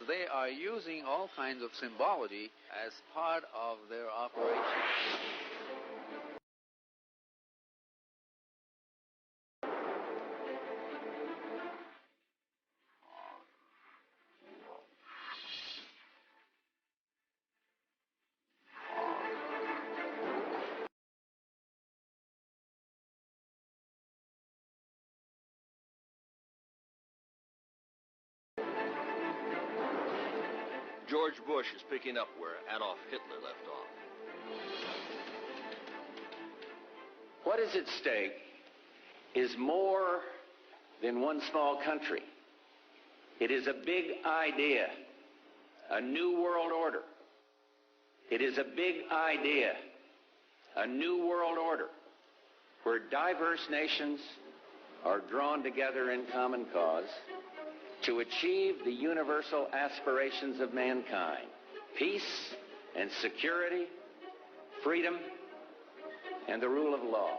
They are using all kinds of symbology as part of their operation. George Bush is picking up where Adolf Hitler left off. What is at stake is more than one small country. It is a big idea, a new world order. It is a big idea, a new world order, where diverse nations are drawn together in common cause to achieve the universal aspirations of mankind: peace and security, freedom, and the rule of law.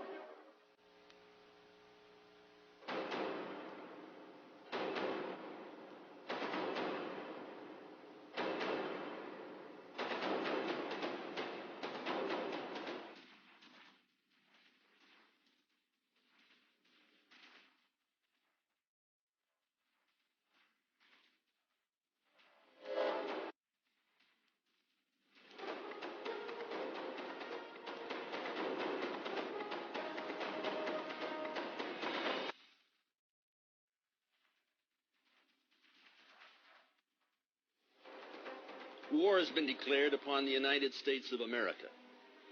War has been declared upon the United States of America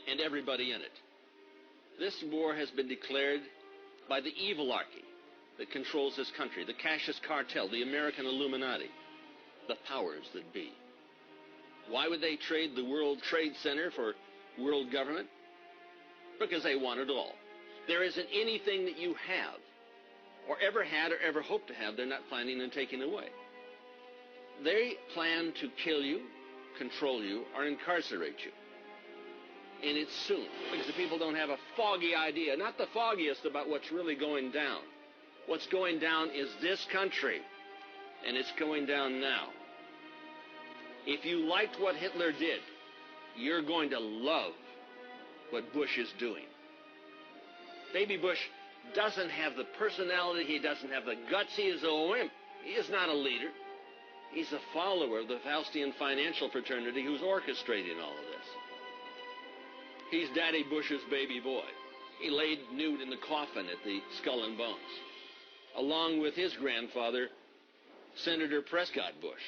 and everybody in it. This war has been declared by the evilarchy that controls this country, the Cassius cartel, the American Illuminazi, the powers that be. Why would they trade the World Trade Center for world government? Because they want it all. There isn't anything that you have, or ever had, or ever hope to have, they're not planning on taking away. They plan to kill you, control you, or incarcerate you. And it's soon, because the people don't have a foggy idea, not the foggiest, about what's really going down. What's going down is this country, and it's going down now. If you liked what Hitler did, you're going to love what Bush is doing. Baby Bush doesn't have the personality, he doesn't have the guts, he is a wimp. He is not a leader. He's a follower of the Faustian financial fraternity who's orchestrating all of this. He's Daddy Bush's baby boy. He laid nude in the coffin at the Skull and Bones, along with his grandfather, Senator Prescott Bush.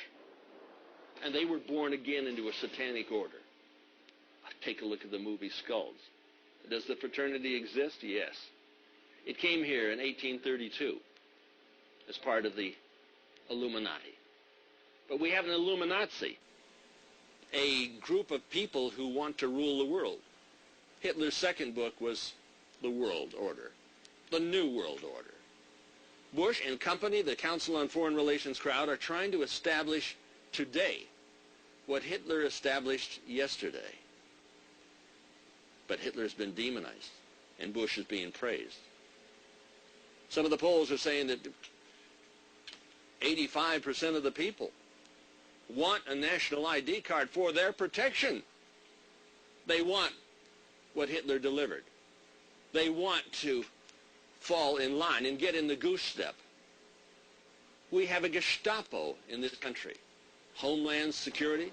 And they were born again into a satanic order. Take a look at the movie Skulls. Does the fraternity exist? Yes. It came here in 1832 as part of the Illuminati. But we have an Illuminazi, a group of people who want to rule the world. Hitler's second book was The World Order, the New World Order. Bush and company, the Council on Foreign Relations crowd, are trying to establish today what Hitler established yesterday. But Hitler's been demonized, and Bush is being praised. Some of the polls are saying that 85% of the people want a national ID card for their protection. They want what Hitler delivered. They want to fall in line and get in the goose step. We have a Gestapo in this country. Homeland Security,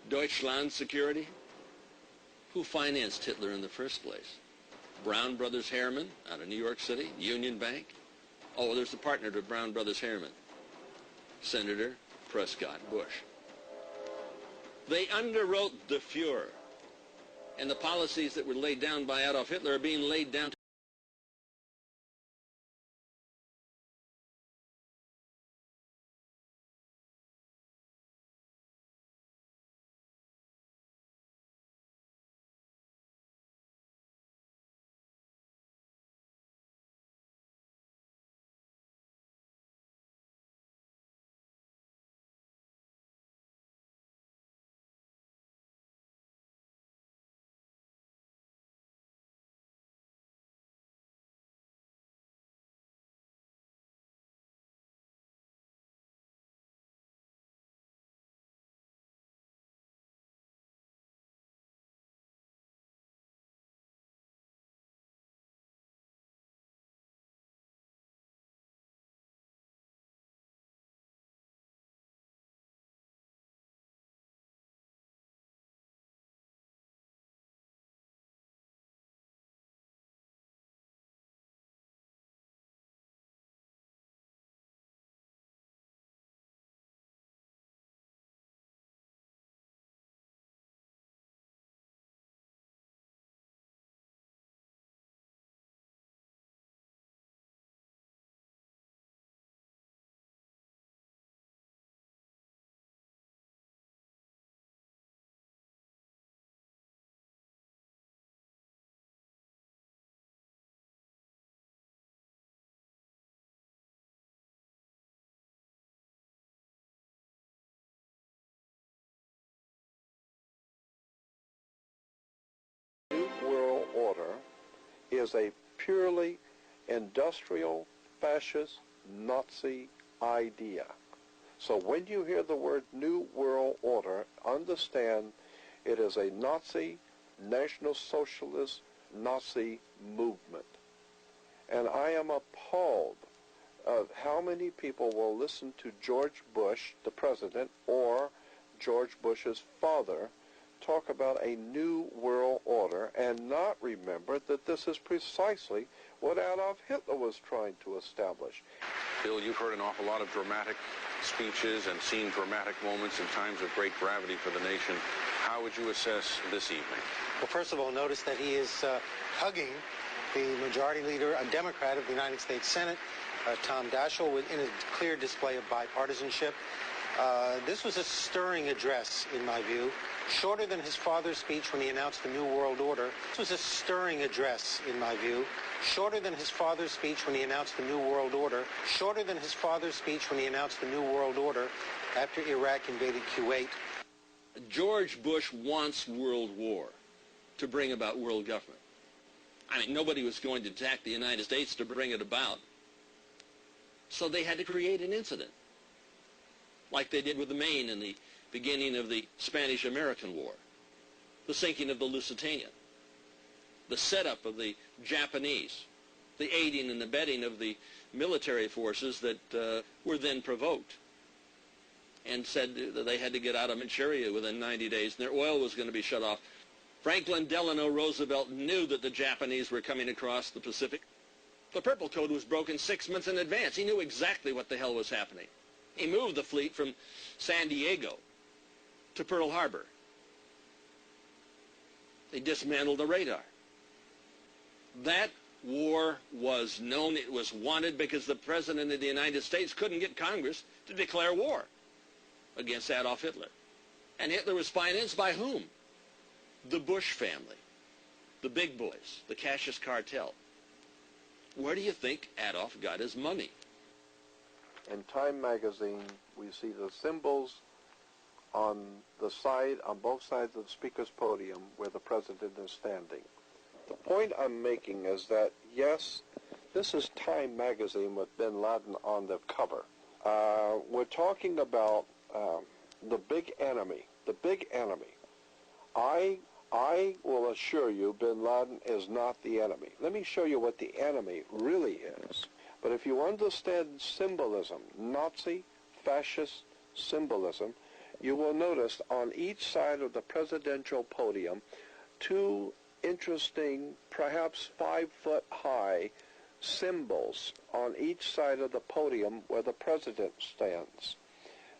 Deutschland Security. Who financed Hitler in the first place? Brown Brothers Harriman out of New York City, Union Bank. Oh, there's the partner to Brown Brothers Harriman, Senator Prescott Bush. They underwrote the Fuhrer, and the policies that were laid down by Adolf Hitler are being laid down order is a purely industrial, fascist, Nazi idea. So when you hear the word New World Order, understand it is a Nazi, National Socialist, Nazi movement. And I am appalled of how many people will listen to George Bush, the president, or George Bush's father, talk about a new world order and not remember that this is precisely what Adolf Hitler was trying to establish. Bill, you've heard an awful lot of dramatic speeches and seen dramatic moments in times of great gravity for the nation. How would you assess this evening? Well, first of all, notice that he is hugging the majority leader, a Democrat of the United States Senate, Tom Daschle, in a clear display of bipartisanship. This was a stirring address, in my view, shorter than his father's speech when he announced the New World Order. This was a stirring address, in my view, shorter than his father's speech when he announced the New World Order, shorter than his father's speech when he announced the New World Order after Iraq invaded Kuwait. George Bush wants world war to bring about world government. I mean, nobody was going to attack the United States to bring it about. So they had to create an incident, like they did with the Maine in the beginning of the Spanish-American War, the sinking of the Lusitania, the setup of the Japanese, the aiding and abetting of the military forces that were then provoked and said that they had to get out of Manchuria within 90 days and their oil was going to be shut off. Franklin Delano Roosevelt knew that the Japanese were coming across the Pacific. The Purple Code was broken 6 months in advance. He knew exactly what the hell was happening. He moved the fleet from San Diego to Pearl Harbor. They dismantled the radar. That war was known. It was wanted because the President of the United States couldn't get Congress to declare war against Adolf Hitler. And Hitler was financed by whom? The Bush family, the big boys, the Cassius cartel. Where do you think Adolf got his money? In Time magazine, we see the symbols on the side, on both sides of the speaker's podium where the president is standing. The point I'm making is that, yes, this is Time magazine with bin Laden on the cover. We're talking about the big enemy, the big enemy. I will assure you bin Laden is not the enemy. Let me show you what the enemy really is. But if you understand symbolism, Nazi, fascist symbolism, you will notice on each side of the presidential podium two interesting, perhaps 5-foot-high symbols on each side of the podium where the president stands.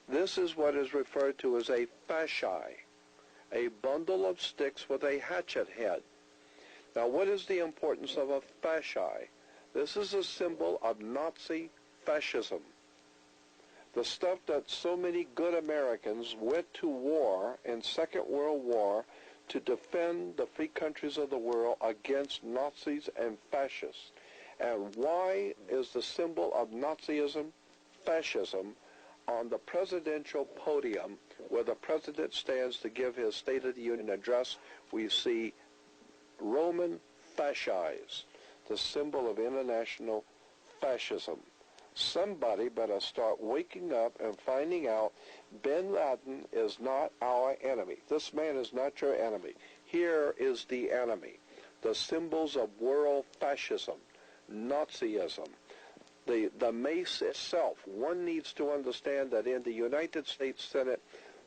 This is what is referred to as a fasci, a bundle of sticks with a hatchet head. Now, what is the importance of a fasci? This is a symbol of Nazi fascism. The stuff that so many good Americans went to war in Second World War to defend the free countries of the world against Nazis and fascists. And why is the symbol of Nazism, fascism, on the presidential podium where the president stands to give his State of the Union address? We see Roman fasces, the symbol of international fascism. Somebody better start waking up and finding out bin Laden is not our enemy. This man is not your enemy. Here is the enemy. The symbols of world fascism, Nazism, the mace itself. One needs to understand that in the United States Senate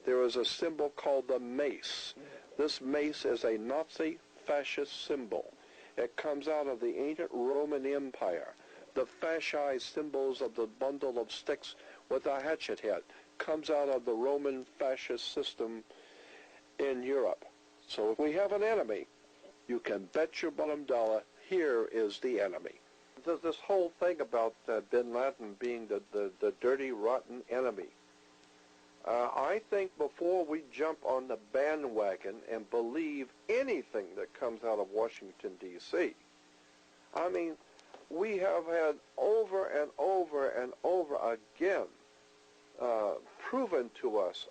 there is a symbol called the mace. This mace is a Nazi fascist symbol. It comes out of the ancient Roman Empire. The fasci symbols of the bundle of sticks with a hatchet head comes out of the Roman fascist system in Europe. So if we have an enemy, you can bet your bottom dollar here is the enemy. This whole thing about bin Laden being the dirty, rotten enemy, I think before we jump on the bandwagon and believe anything that comes out of Washington, D.C., I mean, we have had over and over and over again proven to us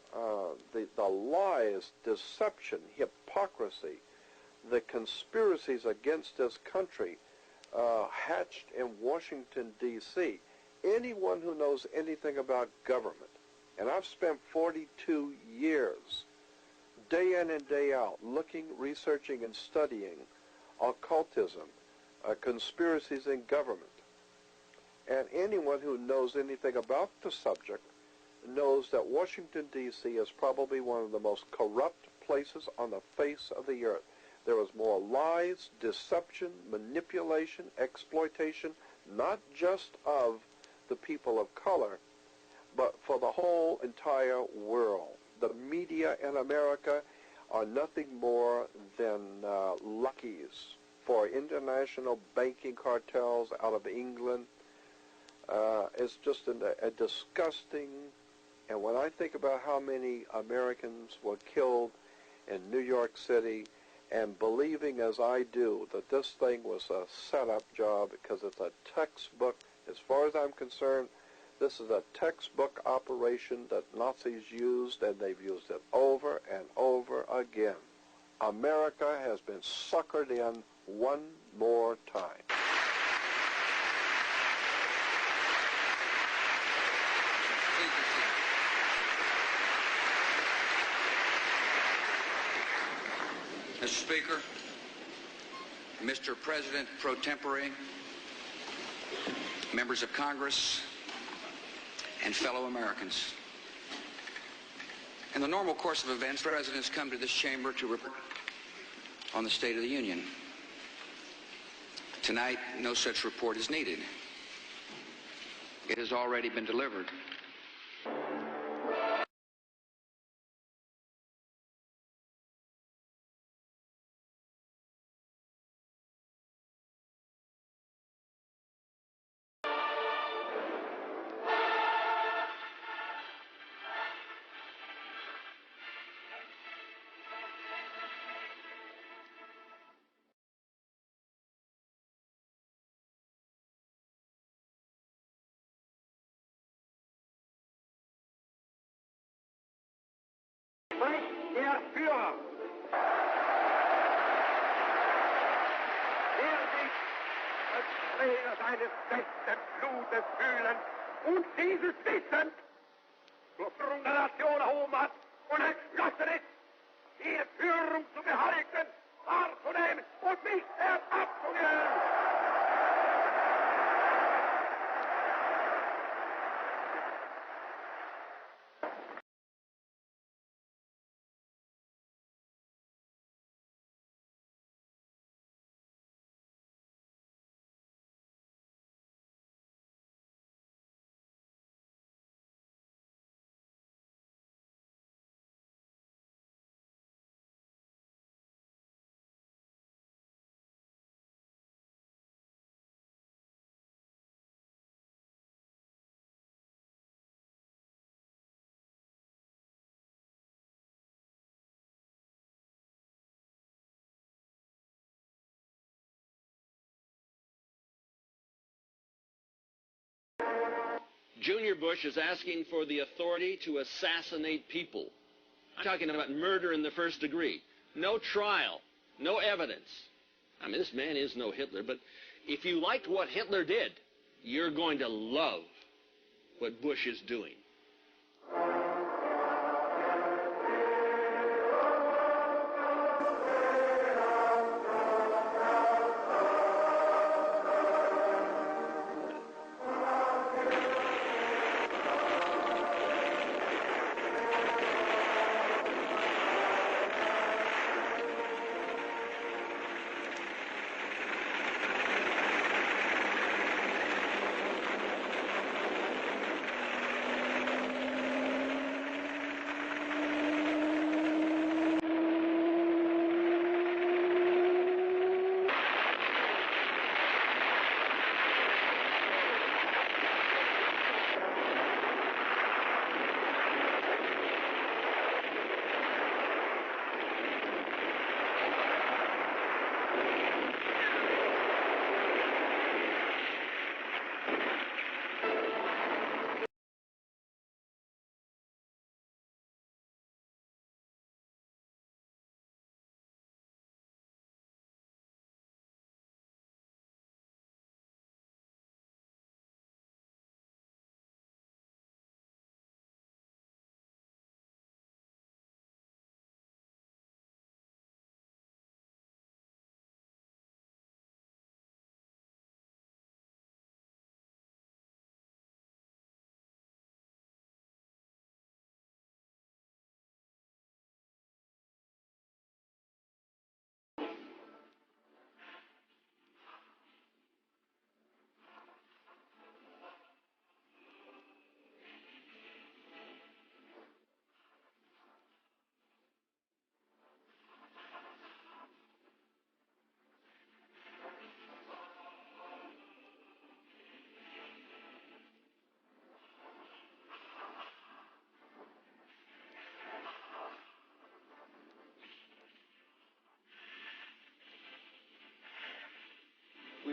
the lies, deception, hypocrisy, the conspiracies against this country hatched in Washington, D.C. Anyone who knows anything about government, and I've spent 42 years, day in and day out, looking, researching, and studying occultism, conspiracies in government. And anyone who knows anything about the subject knows that Washington, D.C. is probably one of the most corrupt places on the face of the earth. There is more lies, deception, manipulation, exploitation, not just of the people of color, but for the whole entire world. The media in America are nothing more than lackeys for international banking cartels out of England. It's just a disgusting, and when I think about how many Americans were killed in New York City, and believing as I do that this thing was a setup job, because it's a textbook, as far as I'm concerned, this is a textbook operation that Nazis used, and they've used it over and over again. America has been suckered in one more time. Mr. Speaker, Mr. President pro tempore, members of Congress, and fellow Americans. In the normal course of events, presidents come to this chamber to report on the State of the Union. Tonight, no such report is needed. It has already been delivered. Der Führer, der sich als Träger seines besten Blutes fühlen und dieses Wissen zur Führung der Nation erhoben hat und entschlossen ist, die Führung zu behalten, wahrzunehmen und nicht erst abzugeben. Junior Bush is asking for the authority to assassinate people. I'm talking about murder in the first degree. No trial, no evidence. I mean, this man is no Hitler, but if you liked what Hitler did, you're going to love what Bush is doing.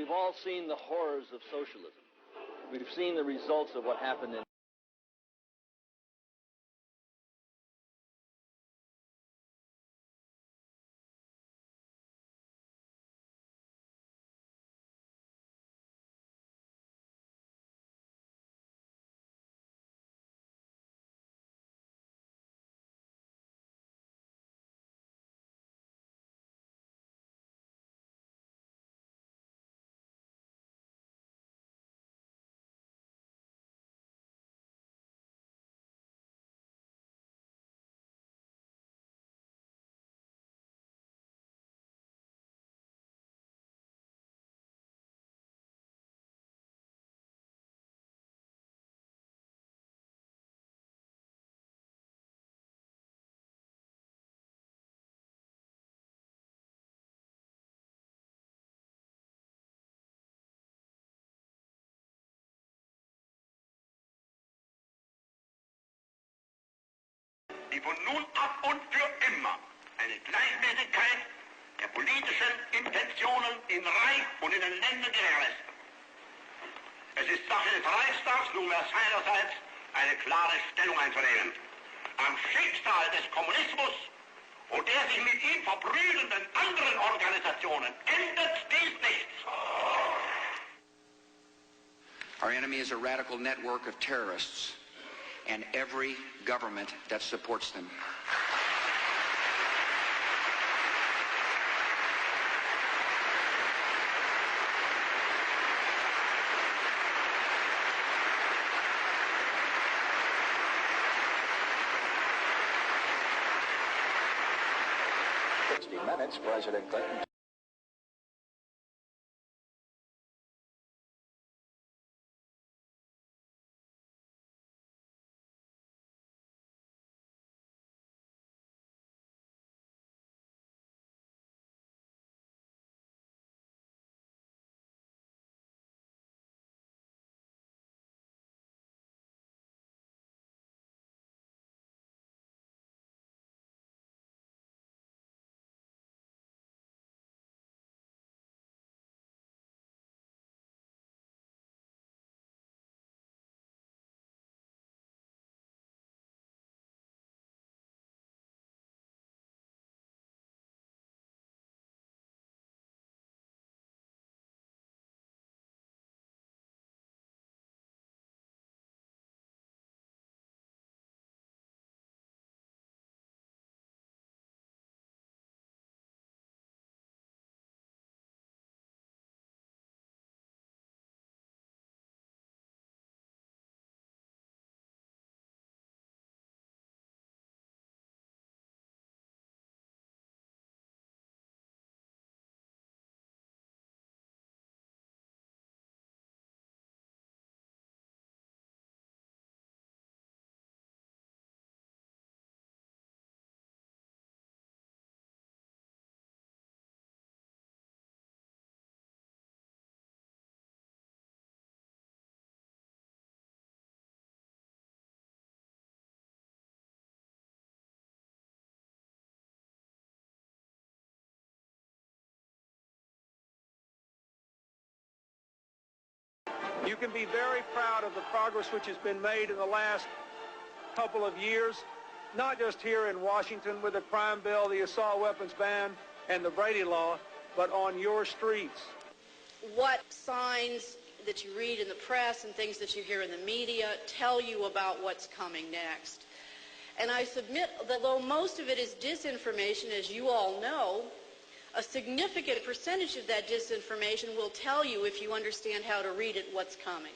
We've all seen the horrors of socialism. We've seen the results of what happened in die von nun ab und für immer eine Gleichmäßigkeit der politischen Intentionen in Reich und in den Ländern gewährleisten. Es ist Sache des Reichstags nunmehr seinerseits eine klare Stellung einzunehmen. Am Schicksal des Kommunismus und der sich mit ihm verbrüdernden anderen Organisationen ändert dies nichts. Our enemy is a radical network of terrorists and every government that supports them. Minutes, President Clinton. You can be very proud of the progress which has been made in the last couple of years, not just here in Washington with the crime bill, the assault weapons ban, and the Brady law, but on your streets. What signs that you read in the press and things that you hear in the media tell you about what's coming next? And I submit that though most of it is disinformation, as you all know, a significant percentage of that disinformation will tell you, if you understand how to read it, what's coming.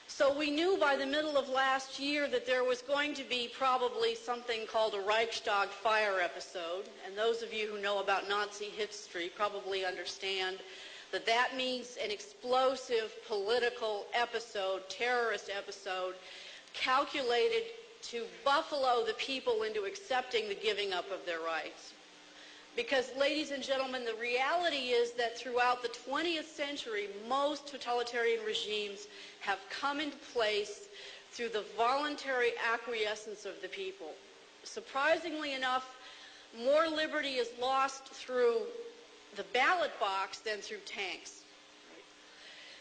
So we knew by the middle of last year that there was going to be probably something called a Reichstag fire episode, and those of you who know about Nazi history probably understand that that means an explosive political episode, terrorist episode, calculated to buffalo the people into accepting the giving up of their rights. Because, ladies and gentlemen, the reality is that throughout the 20th century, most totalitarian regimes have come into place through the voluntary acquiescence of the people. Surprisingly enough, more liberty is lost through the ballot box than through tanks.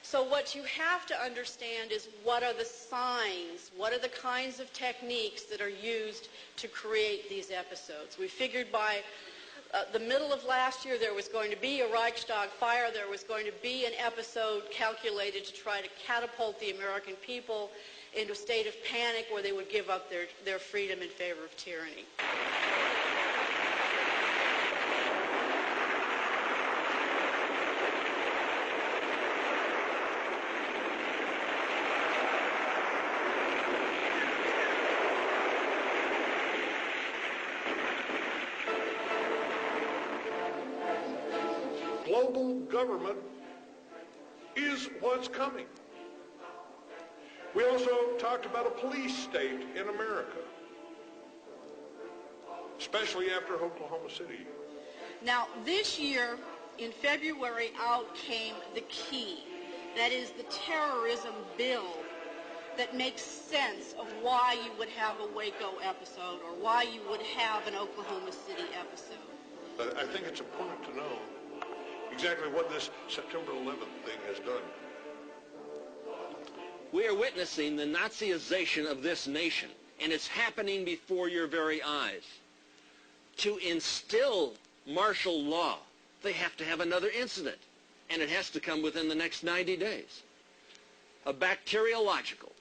So what you have to understand is what are the signs, what are the kinds of techniques that are used to create these episodes. We figured by the middle of last year there was going to be a Reichstag fire, there was going to be an episode calculated to try to catapult the American people into a state of panic where they would give up their freedom in favor of tyranny. Global government is what's coming. We also talked about a police state in America, especially after Oklahoma City. Now, this year, in February, out came the key. That is the terrorism bill that makes sense of why you would have a Waco episode or why you would have an Oklahoma City episode. I think it's important to know exactly what this September 11th thing has done. We are witnessing the Nazization of this nation, and it's happening before your very eyes. To instill martial law, they have to have another incident, and it has to come within the next 90 days. A bacteriological,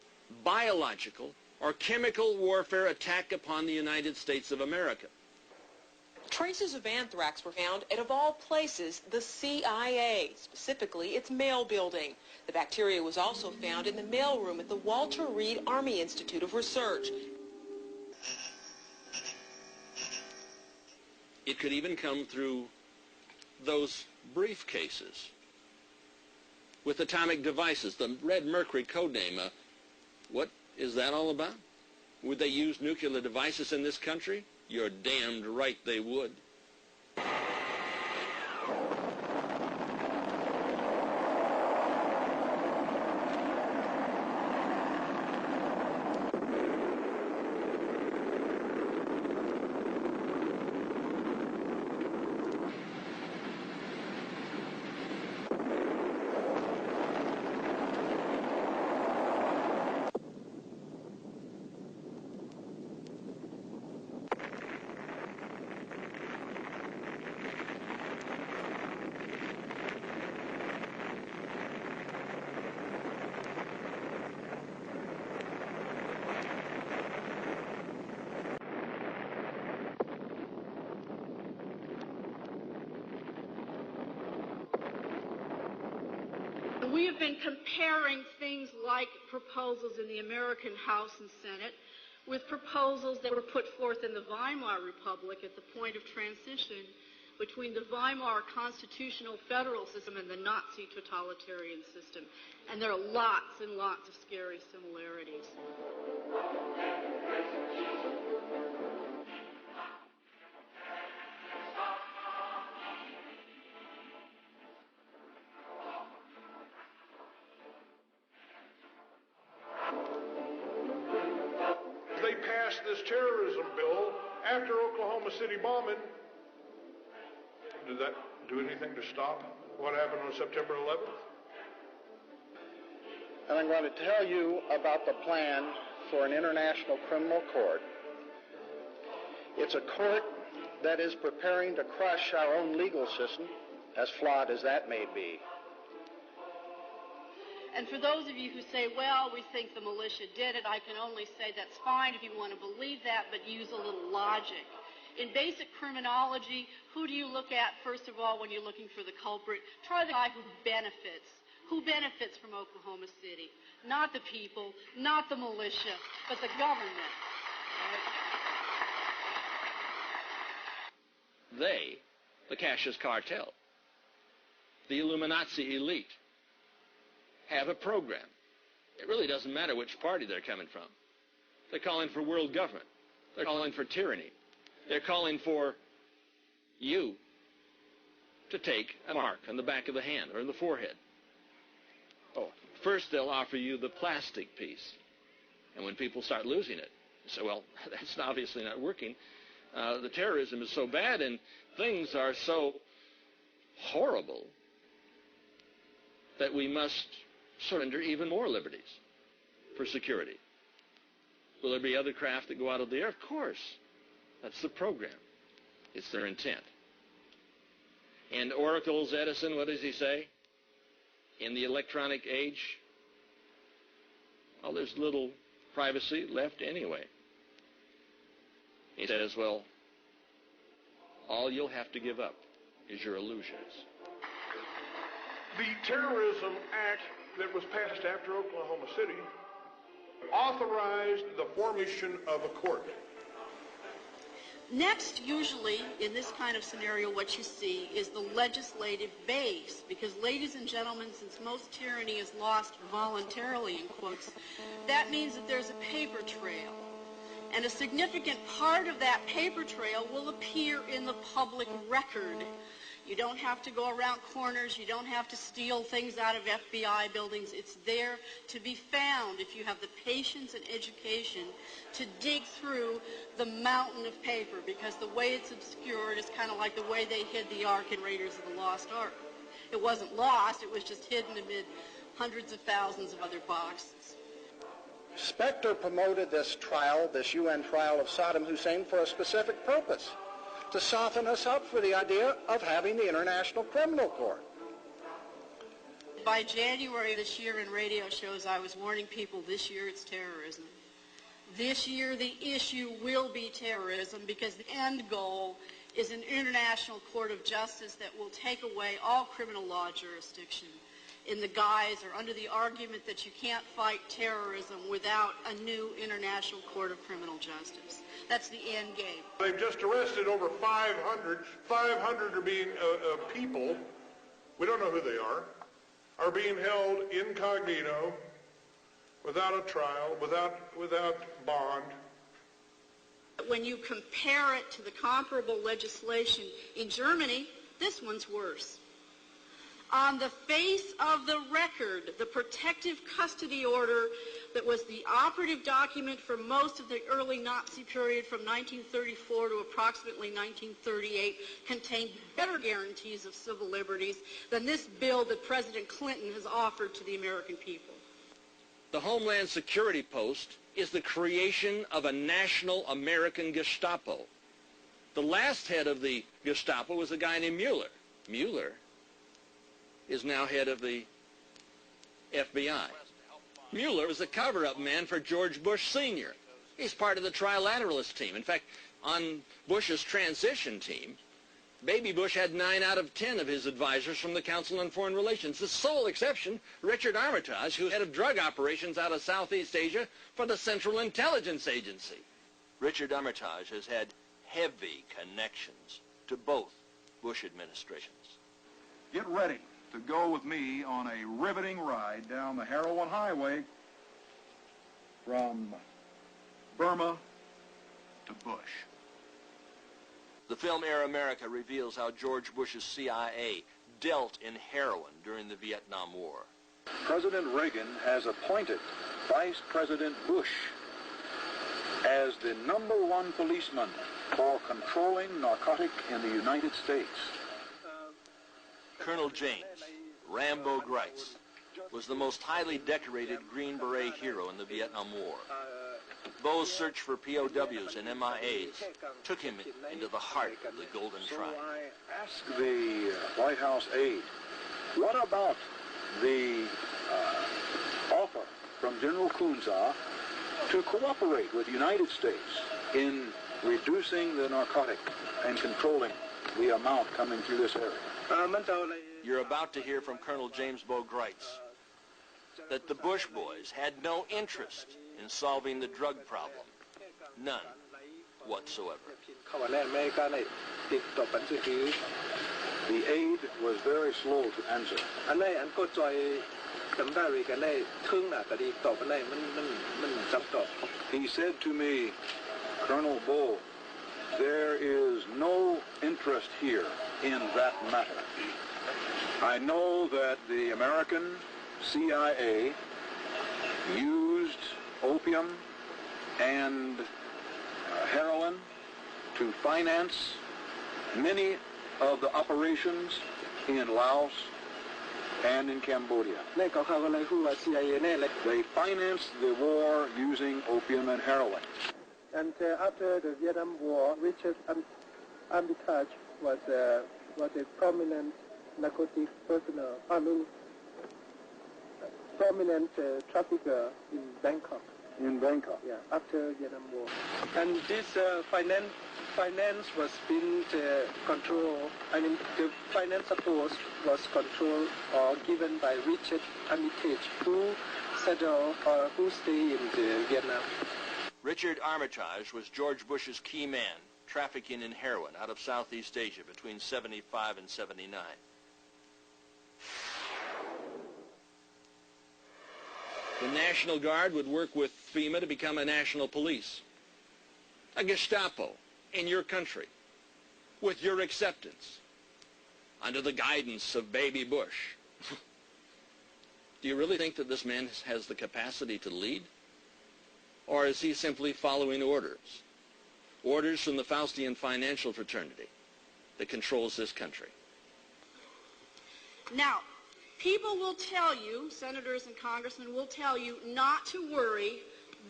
biological, or chemical warfare attack upon the United States of America. Traces of anthrax were found at, of all places, the CIA, specifically its mail building. The bacteria was also found in the mailroom at the Walter Reed Army Institute of Research. It could even come through those briefcases with atomic devices, the Red Mercury codename. What is that all about? Would they use nuclear devices in this country? You're damned right they would. We have been comparing things like proposals in the American House and Senate with proposals that were put forth in the Weimar Republic at the point of transition between the Weimar constitutional federal system and the Nazi totalitarian system. And there are lots and lots of scary similarities. They passed this terrorism bill after Oklahoma City bombing. Did that do anything to stop what happened on September 11th? And I'm going to tell you about the plan for an international criminal court. It's a court that is preparing to crush our own legal system, as flawed as that may be. And for those of you who say, well, we think the militia did it, I can only say that's fine if you want to believe that, but use a little logic. In basic criminology, who do you look at, first of all, when you're looking for the culprit? Try the guy who benefits. Who benefits from Oklahoma City? Not the people, not the militia, but the government. Right? They, the Cassius cartel, the Illuminazi elite, have a program. It really doesn't matter which party they're coming from. They're calling for world government. They're calling for tyranny. They're calling for you to take a mark on the back of the hand or in the forehead. Oh, first they'll offer you the plastic piece. And when people start losing it, you say, well, that's obviously not working. The terrorism is so bad and things are so horrible that we must surrender even more liberties for security. Will there be other craft that go out of the air? Of course. That's the program. It's their intent. And Oracle's Edison, what does he say? In the electronic age, well, there's little privacy left anyway. He says, well, all you'll have to give up is your illusions. The Terrorism Act that was passed after Oklahoma City authorized the formation of a court. Next, usually, in this kind of scenario, what you see is the legislative base, because, ladies and gentlemen, since most tyranny is lost voluntarily, in quotes, that means that there's a paper trail. And a significant part of that paper trail will appear in the public record. You don't have to go around corners. You don't have to steal things out of FBI buildings. It's there to be found if you have the patience and education to dig through the mountain of paper, because the way it's obscured is kind of like the way they hid the Ark in Raiders of the Lost Ark. It wasn't lost. It was just hidden amid hundreds of thousands of other boxes. Specter promoted this trial, this UN trial of Saddam Hussein, for a specific purpose: to soften us up for the idea of having the International Criminal Court. By January this year in radio shows, I was warning people, this year it's terrorism. This year the issue will be terrorism, because the end goal is an international court of justice that will take away all criminal law jurisdiction in the guise or under the argument that you can't fight terrorism without a new international court of criminal justice. That's the end game. They've just arrested over 500. 500 are being people, we don't know who they are being held incognito, without a trial, without bond. When you compare it to the comparable legislation in Germany, this one's worse. On the face of the record, the protective custody order that was the operative document for most of the early Nazi period from 1934 to approximately 1938 contained better guarantees of civil liberties than this bill that President Clinton has offered to the American people. The Homeland Security Post is the creation of a national American Gestapo. The last head of the Gestapo was a guy named Mueller. Mueller is now head of the FBI. Mueller was the cover-up man for George Bush Sr. He's part of the trilateralist team. In fact, on Bush's transition team, Baby Bush had 9 out of 10 of his advisors from the Council on Foreign Relations. The sole exception, Richard Armitage, who's head of drug operations out of Southeast Asia for the Central Intelligence Agency. Richard Armitage has had heavy connections to both Bush administrations. Get ready to go with me on a riveting ride down the heroin highway from Burma to Bush. The film Air America reveals how George Bush's CIA dealt in heroin during the Vietnam War. President Reagan has appointed Vice President Bush as the #1 policeman for controlling narcotic in the United States. Colonel James Rambo Grice was the most highly decorated Green Beret hero in the Vietnam War. Bo's search for POWs and MIAs took him into the heart of the Golden Triangle. So I asked the White House aide, what about the offer from General Kunzar to cooperate with the United States in reducing the narcotic and controlling the amount coming through this area? You're about to hear from Colonel James Bo Grice that the Bush boys had no interest in solving the drug problem. None whatsoever. The aide was very slow to answer. He said to me, Colonel Bo, there is no interest here in that matter. I know that the American CIA used opium and heroin to finance many of the operations in Laos, and in Cambodia. They financed the war using opium and heroin. And after the Vietnam War, Richard Armitage was a prominent narcotic personnel, prominent trafficker in Bangkok. In Bangkok? Yeah, after Vietnam War. And this finance was being controlled, the finance support was controlled or given by Richard Armitage, who settled or who stayed in Vietnam. Richard Armitage was George Bush's key man, trafficking in heroin out of Southeast Asia between 75 and 79. The National Guard would work with FEMA to become a national police. A Gestapo in your country, with your acceptance, under the guidance of Baby Bush. Do you really think that this man has the capacity to lead? Or is he simply following orders? Orders from the Faustian financial fraternity that controls this country. Now, people will tell you, senators and congressmen will tell you not to worry.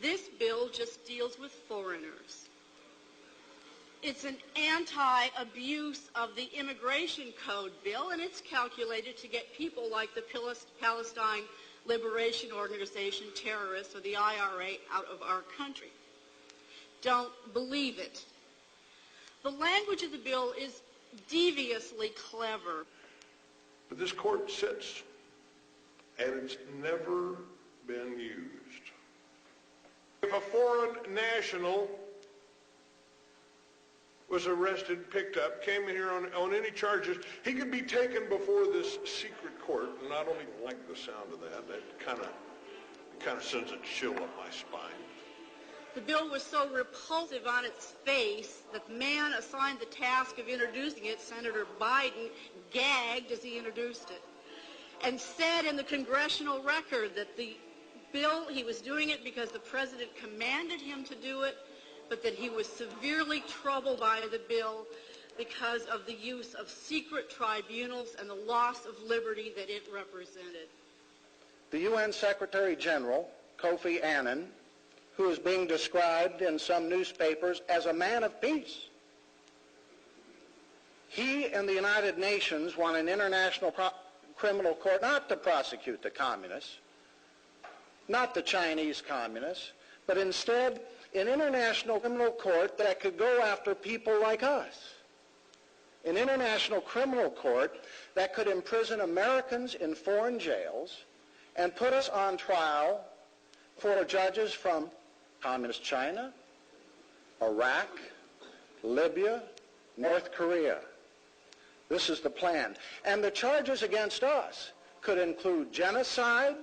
This bill just deals with foreigners. It's an anti-abuse of the immigration code bill, and it's calculated to get people like the Palestine Liberation Organization terrorists or the IRA out of our country. Don't believe it. The language of the bill is deviously clever. But this court sits, and it's never been used. If a foreign national was arrested, picked up, came in here on any charges, he could be taken before this secret court. And I don't even like the sound of that. That kind of sends a chill up my spine. The bill was so repulsive on its face that the man assigned the task of introducing it, Senator Biden, gagged as he introduced it and said in the congressional record that the bill, he was doing it because the president commanded him to do it, but that he was severely troubled by the bill because of the use of secret tribunals and the loss of liberty that it represented. The UN Secretary General, Kofi Annan, who is being described in some newspapers as a man of peace. He and the United Nations want an international criminal court not to prosecute the communists, not the Chinese communists, but instead an international criminal court that could go after people like us. An international criminal court that could imprison Americans in foreign jails and put us on trial for judges from Communist China, Iraq, Libya, North Korea. This is the plan. And the charges against us could include genocide,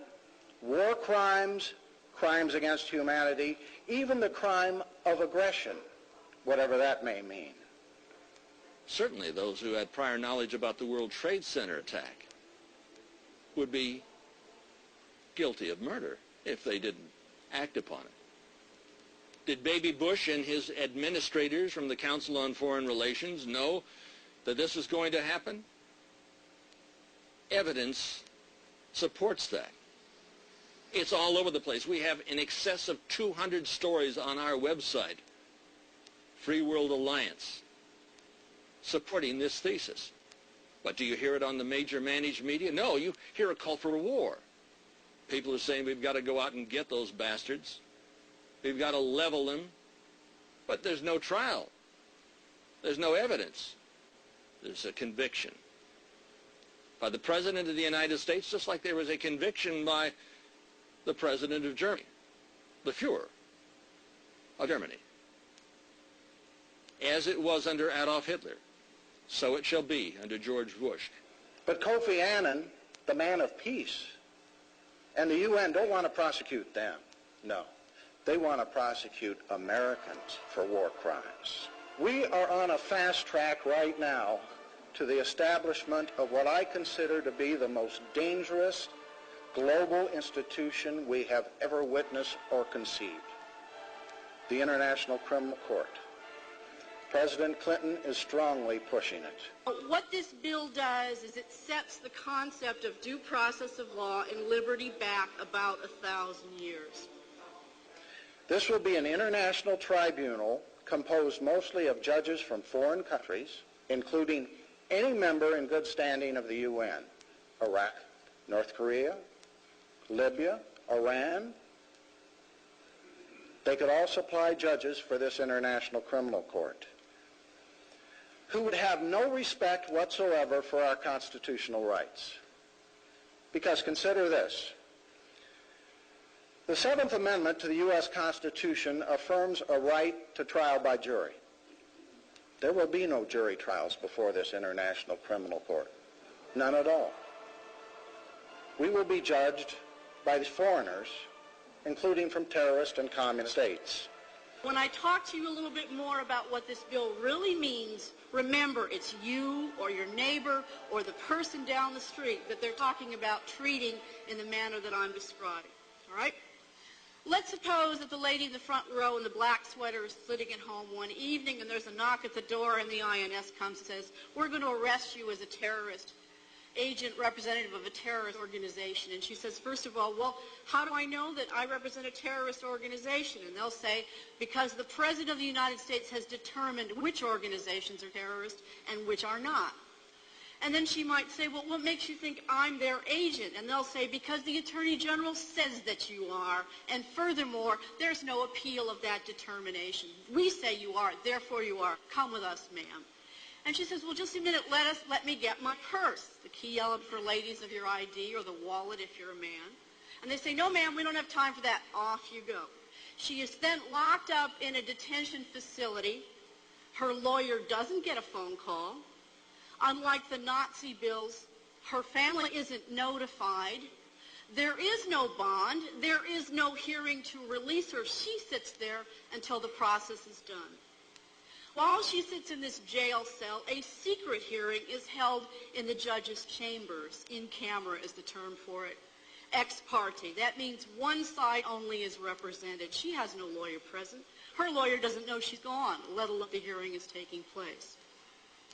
war crimes, crimes against humanity, even the crime of aggression, whatever that may mean. Certainly those who had prior knowledge about the World Trade Center attack would be guilty of murder if they didn't act upon it. Did Baby Bush and his administrators from the Council on Foreign Relations know that this was going to happen? Evidence supports that. It's all over the place. We have in excess of 200 stories on our website, Free World Alliance, supporting this thesis. But do you hear it on the major managed media? No, you hear a call for a war. People are saying we've got to go out and get those bastards. We've got to level them. But there's no trial. There's no evidence. There's a conviction by the President of the United States, just like there was a conviction by the President of Germany, the Fuhrer of Germany. As it was under Adolf Hitler, so it shall be under George Bush. But Kofi Annan, the man of peace, and the UN don't want to prosecute them. No. They want to prosecute Americans for war crimes. We are on a fast track right now to the establishment of what I consider to be the most dangerous global institution we have ever witnessed or conceived, the International Criminal Court. President Clinton is strongly pushing it. What this bill does is it sets the concept of due process of law and liberty back about 1,000 years. This will be an international tribunal composed mostly of judges from foreign countries, including any member in good standing of the UN, Iraq, North Korea, Libya, Iran. They could all supply judges for this International Criminal Court who would have no respect whatsoever for our constitutional rights. Because consider this. The Seventh Amendment to the U.S. Constitution affirms a right to trial by jury. There will be no jury trials before this International Criminal Court. None at all. We will be judged by the foreigners, including from terrorist and communist states. When I talk to you a little bit more about what this bill really means, remember it's you or your neighbor or the person down the street that they're talking about treating in the manner that I'm describing. All right? Let's suppose that the lady in the front row in the black sweater is sitting at home one evening and there's a knock at the door and the INS comes and says, we're going to arrest you as a terrorist agent representative of a terrorist organization. And she says, first of all, well, how do I know that I represent a terrorist organization? And they'll say, because the President of the United States has determined which organizations are terrorist and which are not. And then she might say, well, what makes you think I'm their agent? And they'll say, because the Attorney General says that you are. And furthermore, there's no appeal of that determination. We say you are, therefore you are. Come with us, ma'am. And she says, well, just a minute, let me get my purse, the key element for ladies of your ID, or the wallet if you're a man. And they say, no, ma'am, we don't have time for that. Off you go. She is then locked up in a detention facility. Her lawyer doesn't get a phone call. Unlike the Nazi bills, her family isn't notified. There is no bond. There is no hearing to release her. She sits there until the process is done. While she sits in this jail cell, a secret hearing is held in the judge's chambers. In camera is the term for it. Ex parte. That means one side only is represented. She has no lawyer present. Her lawyer doesn't know she's gone, let alone the hearing is taking place.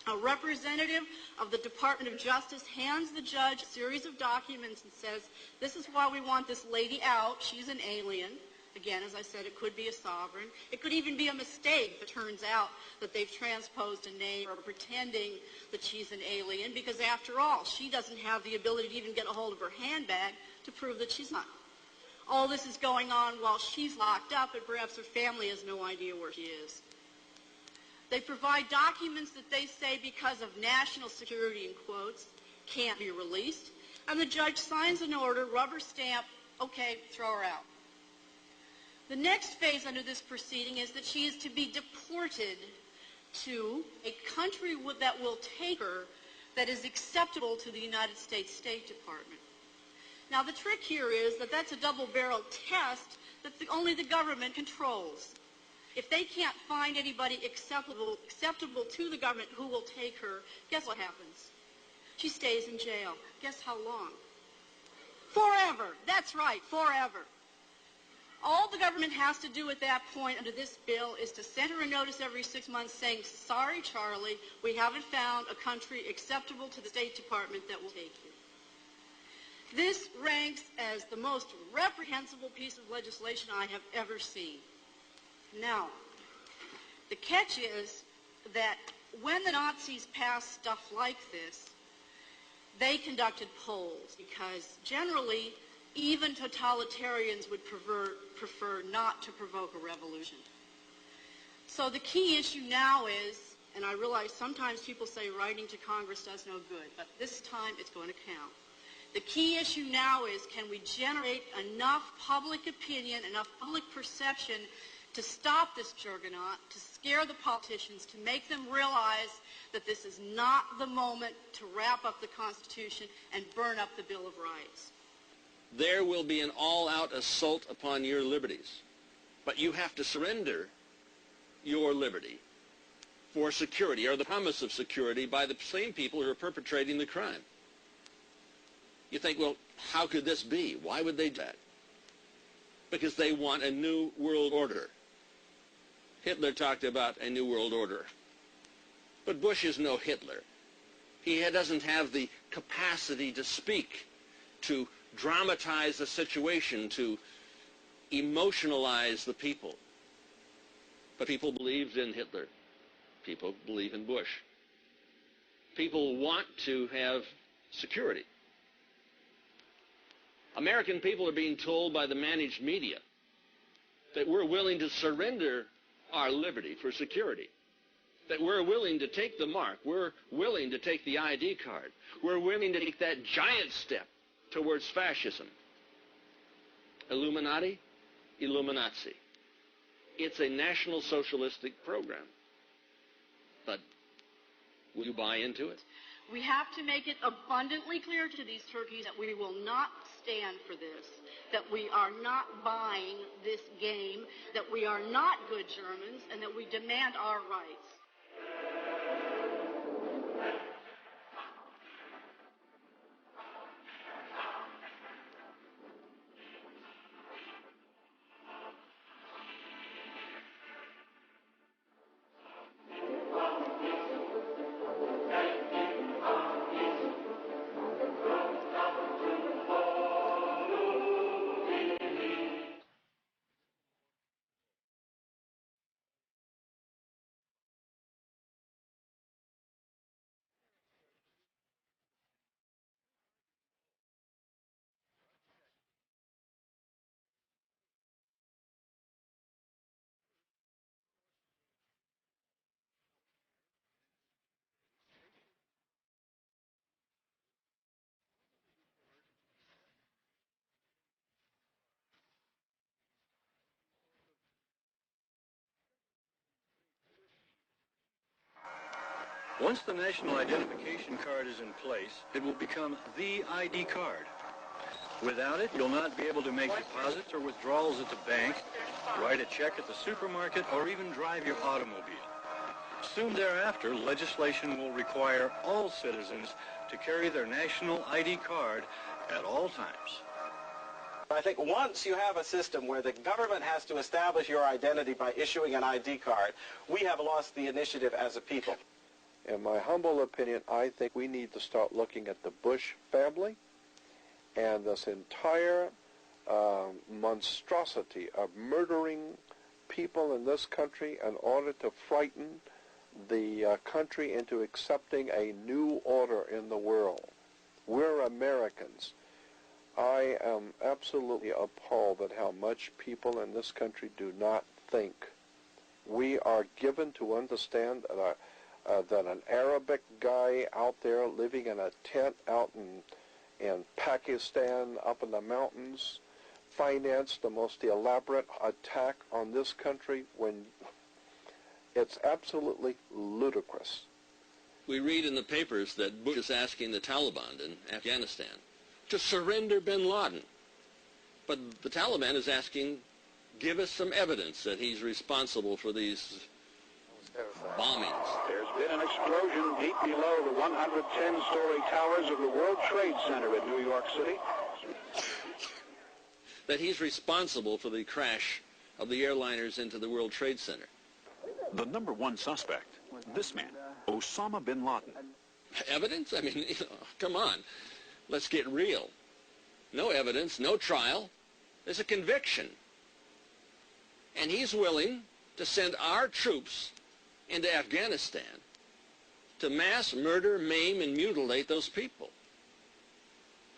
A representative of the Department of Justice hands the judge a series of documents and says, this is why we want this lady out. She's an alien. Again, as I said, it could be a sovereign. It could even be a mistake if it turns out that they've transposed a name or pretending that she's an alien, because after all, she doesn't have the ability to even get a hold of her handbag to prove that she's not. All this is going on while she's locked up, and perhaps her family has no idea where she is. They provide documents that they say, because of national security, in quotes, can't be released, and the judge signs an order, rubber stamp, okay, throw her out. The next phase under this proceeding is that she is to be deported to a country that will take her that is acceptable to the United States State Department. Now, the trick here is that that's a double-barreled test that only the government controls. If they can't find anybody acceptable to the government who will take her, guess what happens? She stays in jail. Guess how long? Forever. That's right, forever. All the government has to do at that point under this bill is to send her a notice every 6 months saying, sorry, Charlie, we haven't found a country acceptable to the State Department that will take you. This ranks as the most reprehensible piece of legislation I have ever seen. Now, the catch is that when the Nazis passed stuff like this, they conducted polls, because generally even totalitarians would prefer not to provoke a revolution. So the key issue now is, and I realize sometimes people say writing to Congress does no good, but this time it's going to count. The key issue now is, can we generate enough public opinion, enough public perception to stop this juggernaut, to scare the politicians, to make them realize that this is not the moment to wrap up the Constitution and burn up the Bill of Rights. There will be an all-out assault upon your liberties, but you have to surrender your liberty for security, or the promise of security, by the same people who are perpetrating the crime. You think, well, how could this be? Why would they do that? Because they want a new world order. Hitler talked about a new world order. But Bush is no Hitler. He doesn't have the capacity to speak, to dramatize the situation, to emotionalize the people. But people believed in Hitler. People believe in Bush. People want to have security. American people are being told by the managed media that we're willing to surrender our liberty for security, that we're willing to take the mark, we're willing to take the ID card, we're willing to take that giant step towards fascism. Illuminati, Illuminazi. It's a National Socialistic program. But will you buy into it? We have to make it abundantly clear to these turkeys that we will not stand for this, that we are not buying this game, that we are not good Germans, and that we demand our rights. Once the national identification card is in place, it will become the ID card. Without it, you'll not be able to make deposits or withdrawals at the bank, write a check at the supermarket, or even drive your automobile. Soon thereafter, legislation will require all citizens to carry their national ID card at all times. I think once you have a system where the government has to establish your identity by issuing an ID card, we have lost the initiative as a people. In my humble opinion, I think we need to start looking at the Bush family and this entire monstrosity of murdering people in this country in order to frighten the country into accepting a new order in the world. We're Americans. I am absolutely appalled at how much people in this country do not think. We are given to understand that an Arabic guy out there living in a tent out in Pakistan up in the mountains financed the most elaborate attack on this country when it's absolutely ludicrous. We read in the papers that Bush is asking the Taliban in Afghanistan to surrender bin Laden. But the Taliban is asking, give us some evidence that he's responsible for these bombings. There's been an explosion deep below the 110-story towers of the World Trade Center in New York City. That he's responsible for the crash of the airliners into the World Trade Center. The number one suspect, this man, Osama bin Laden. Evidence? I mean, come on. Let's get real. No evidence, no trial. There's a conviction. And he's willing to send our troops into Afghanistan to mass murder, maim, and mutilate those people.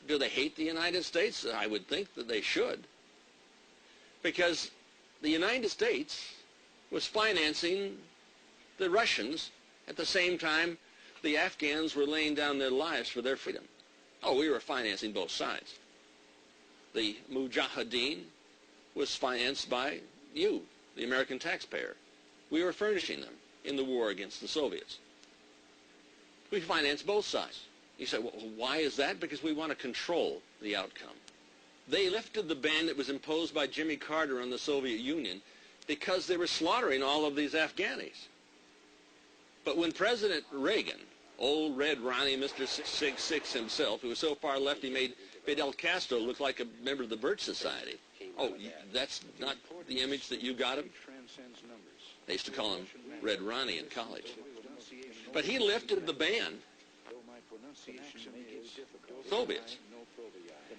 Do they hate the United States? I would think that they should. Because the United States was financing the Russians at the same time the Afghans were laying down their lives for their freedom. Oh, we were financing both sides. The Mujahideen was financed by you, the American taxpayer. We were furnishing them in the war against the Soviets. We financed both sides. You say, well, why is that? Because we want to control the outcome. They lifted the ban that was imposed by Jimmy Carter on the Soviet Union because they were slaughtering all of these Afghanis. But when President Reagan, old Red Ronnie, Mr. 666 himself, who was so far left he made Fidel Castro look like a member of the Birch Society. Oh, that's not the image that you got him? They used to call him Red Ronnie in college. But he lifted the ban, Soviets,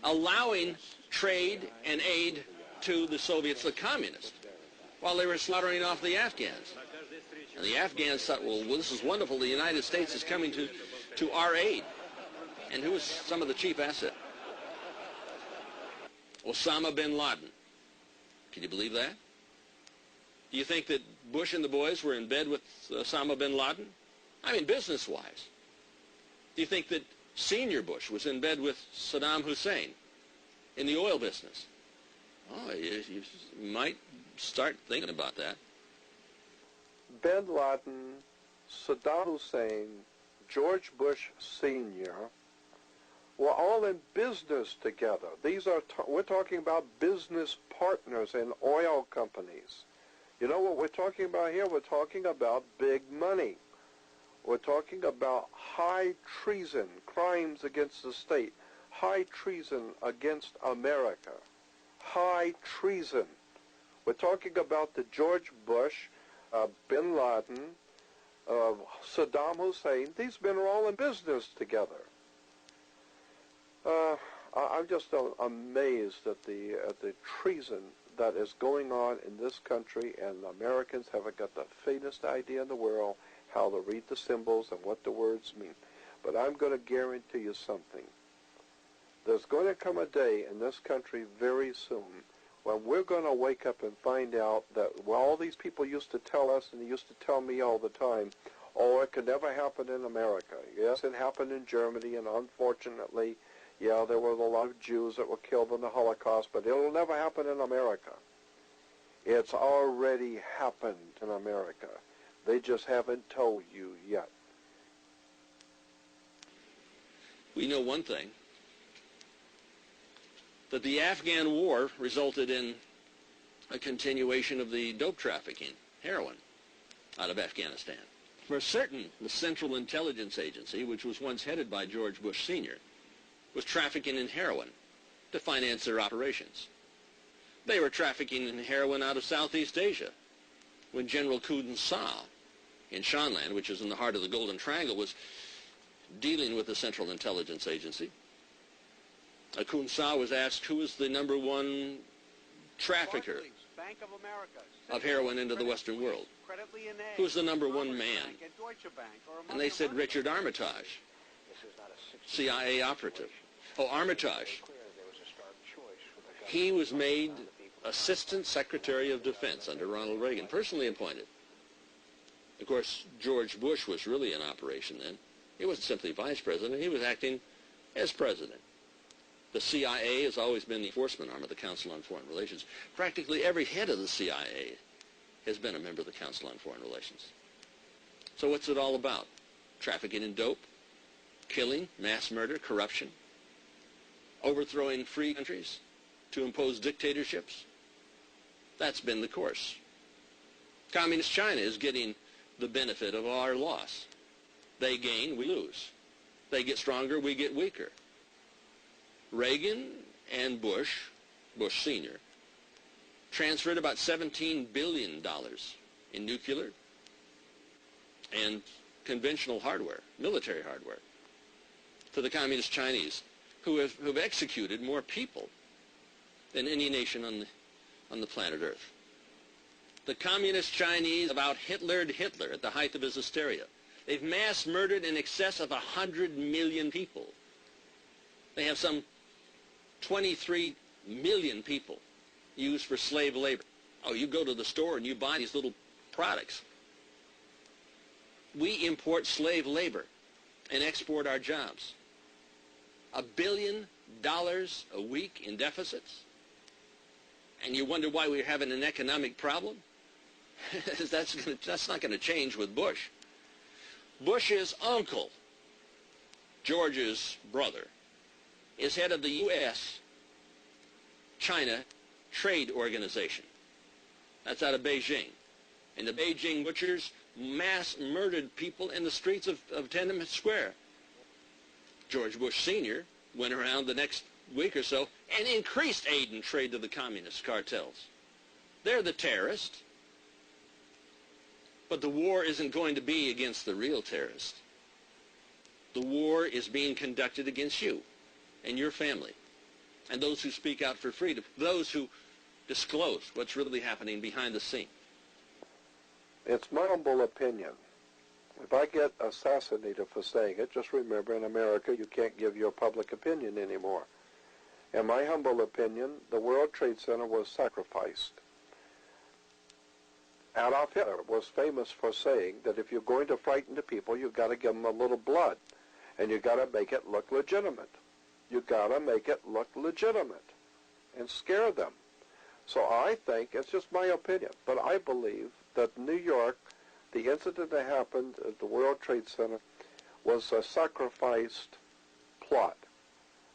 allowing trade and aid to the Soviets, the communists, while they were slaughtering off the Afghans. And the Afghans thought, well, this is wonderful. The United States is coming to our aid. And who was some of the chief asset? Osama bin Laden. Can you believe that? Do you think that Bush and the boys were in bed with Osama bin Laden? I mean, business-wise. Do you think that Senior Bush was in bed with Saddam Hussein in the oil business? Oh, you might start thinking about that. Bin Laden, Saddam Hussein, George Bush Sr. were all in business together. We're talking about business partners in oil companies. You know what we're talking about here? We're talking about big money. We're talking about high treason, crimes against the state, high treason against America, high treason. We're talking about the George Bush, bin Laden, Saddam Hussein. These men are all in business together. I'm just amazed at the treason that is going on in this country, and Americans haven't got the faintest idea in the world how to read the symbols and what the words mean. But I'm going to guarantee you something. There's going to come a day in this country very soon when we're going to wake up and find out that, well, all these people used to tell us, and they used to tell me all the time, oh, it could never happen in America. Yes, it happened in Germany, and unfortunately, yeah, there were a lot of Jews that were killed in the Holocaust, but it'll never happen in America. It's already happened in America. They just haven't told you yet. We know one thing, that the Afghan war resulted in a continuation of the dope trafficking, heroin, out of Afghanistan. For certain, the Central Intelligence Agency, which was once headed by George Bush Sr., was trafficking in heroin to finance their operations. They were trafficking in heroin out of Southeast Asia when General Khun Sa in Shanland, which is in the heart of the Golden Triangle, was dealing with the Central Intelligence Agency. Khun Sa was asked who was the number one trafficker of heroin into the Western world. Who was the number one man? And they said Richard Armitage, CIA operative. Oh, Armitage. He was made Assistant Secretary of Defense under Ronald Reagan, personally appointed. Of course, George Bush was really in operation then. He wasn't simply vice president. He was acting as president. The CIA has always been the enforcement arm of the Council on Foreign Relations. Practically every head of the CIA has been a member of the Council on Foreign Relations. So what's it all about? Trafficking in dope, killing, mass murder, corruption, overthrowing free countries to impose dictatorships. That's been the course. Communist China is getting the benefit of our loss. They gain, we lose. They get stronger, we get weaker. Reagan and Bush Sr., transferred about $17 billion in nuclear and conventional hardware, military hardware, to the Communist Chinese, who have executed more people than any nation on the planet Earth. The Communist Chinese about Hitlered Hitler at the height of his hysteria. They've mass murdered in excess of 100 million people. They have some 23 million people used for slave labor. Oh, you go to the store and you buy these little products. We import slave labor and export our jobs. $1 billion a week in deficits. And you wonder why we're having an economic problem? That's not going to change with Bush. Bush's uncle, George's brother, is head of the U.S.-China Trade Organization. That's out of Beijing. And the Beijing butchers mass murdered people in the streets of Tiananmen Square. George Bush Sr. went around the next week or so and increased aid and trade to the communist cartels. They're the terrorists. But the war isn't going to be against the real terrorists. The war is being conducted against you and your family and those who speak out for freedom, those who disclose what's really happening behind the scene. It's my humble opinion. If I get assassinated for saying it, just remember in America you can't give your public opinion anymore. In my humble opinion, the World Trade Center was sacrificed. Adolf Hitler was famous for saying that if you're going to frighten the people, you've got to give them a little blood, and you've got to make it look legitimate. You've got to make it look legitimate and scare them. So I think, it's just my opinion, but I believe that New York, the incident that happened at the World Trade Center, was a sacrificed plot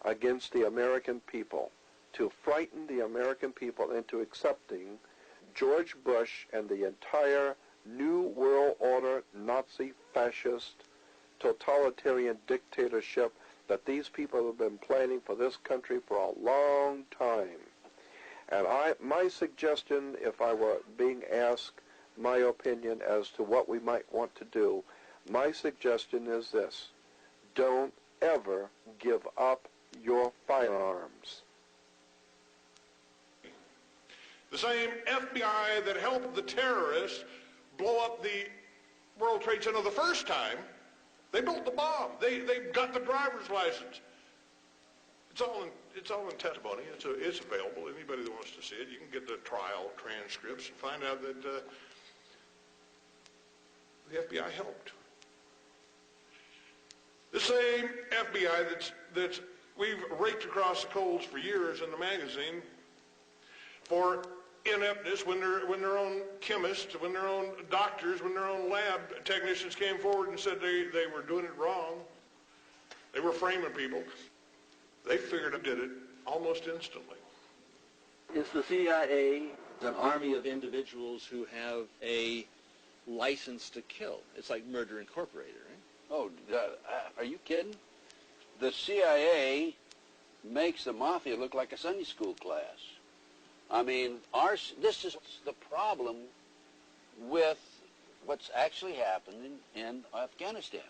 against the American people to frighten the American people into accepting George Bush and the entire New World Order, Nazi, fascist, totalitarian dictatorship that these people have been planning for this country for a long time. And my suggestion, if I were being asked my opinion as to what we might want to do, my suggestion is this: don't ever give up your firearms. The same FBI that helped the terrorists blow up the World Trade Center the first time, they built the bomb. They got the driver's license. It's all in testimony. It's available. Anybody that wants to see it, you can get the trial transcripts and find out that the FBI helped. The same FBI that's we've raked across the coals for years in the magazine for ineptness when their own chemists, when their own doctors, when their own lab technicians came forward and said they were doing it wrong. They were framing people. They figured out did it almost instantly. Is the CIA an army of individuals who have a license to kill? It's like Murder Incorporated, right? Oh, are you kidding? The CIA makes the mafia look like a Sunday school class. I mean, this is the problem with what's actually happening in Afghanistan.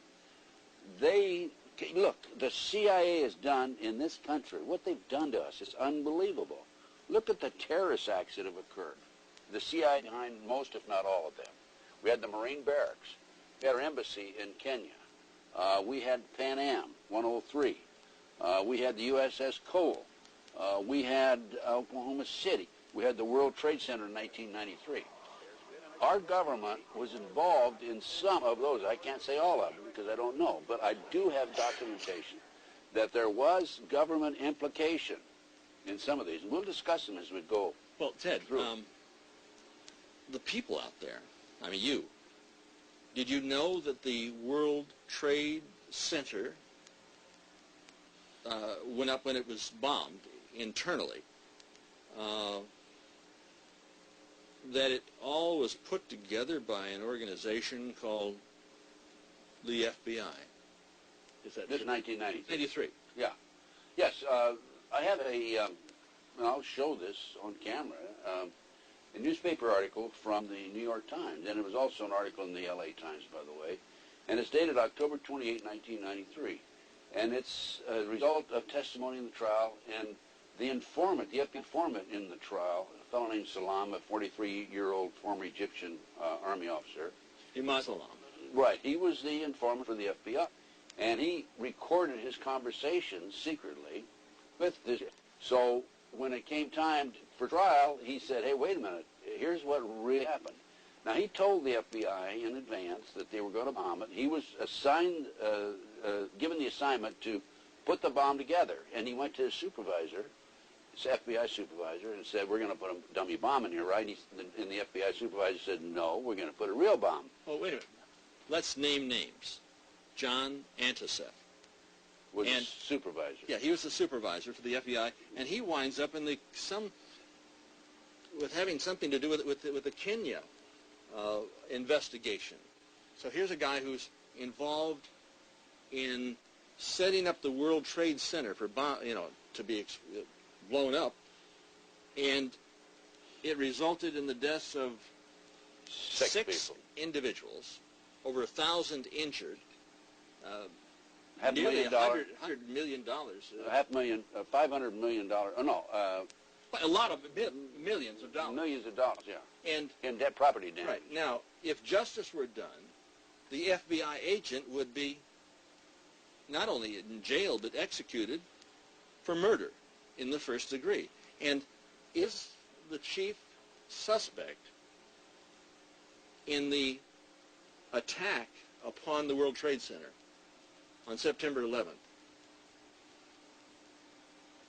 Look, the CIA has done in this country, what they've done to us is unbelievable. Look at the terrorist acts that have occurred. The CIA behind most, if not all of them. We had the Marine barracks. We had our embassy in Kenya. We had Pan Am 103. We had the USS Cole. We had Oklahoma City. We had the World Trade Center in 1993. Our government was involved in some of those. I can't say all of them because I don't know, but I do have documentation that there was government implication in some of these. And we'll discuss them as we go. Well, Ted, the people out there, I mean did you know that the World Trade Center went up when it was bombed internally? That it all was put together by an organization called the FBI. Is that this 1993? 83. Yeah. Yes. I have and I'll show this on camera, a newspaper article from the New York Times, and it was also an article in the LA Times, by the way, and it's dated October 28, 1993, and it's a result of testimony in the trial, and the informant, the FBI informant in the trial, a fellow named Salam, a 43-year-old former Egyptian army officer. Imam Salam. Right. He was the informant for the FBI. And he recorded his conversations secretly with this. So when it came time for trial, he said, hey, wait a minute. Here's what really happened. Now, he told the FBI in advance that they were going to bomb it. He was assigned, given the assignment to put the bomb together. And he went to his supervisor, his FBI supervisor, and said, we're going to put a dummy bomb in here, right? And the FBI supervisor said, no, we're going to put a real bomb. Oh, wait a minute. Let's name names. John Antisef was the supervisor. Yeah, he was the supervisor for the FBI, and he winds up in with having something to do with the Kenya investigation. So here's a guy who's involved in setting up the World Trade Center for to be blown up, and it resulted in the deaths of Six individuals, over 1,000 injured, $500 million. $100 million. $500 million. A lot of millions of dollars. Millions of dollars, yeah. And in debt property damage. Right. Now, if justice were done, the FBI agent would be not only in jail but executed for murder in the first degree. And is the chief suspect in the attack upon the World Trade Center on September 11th,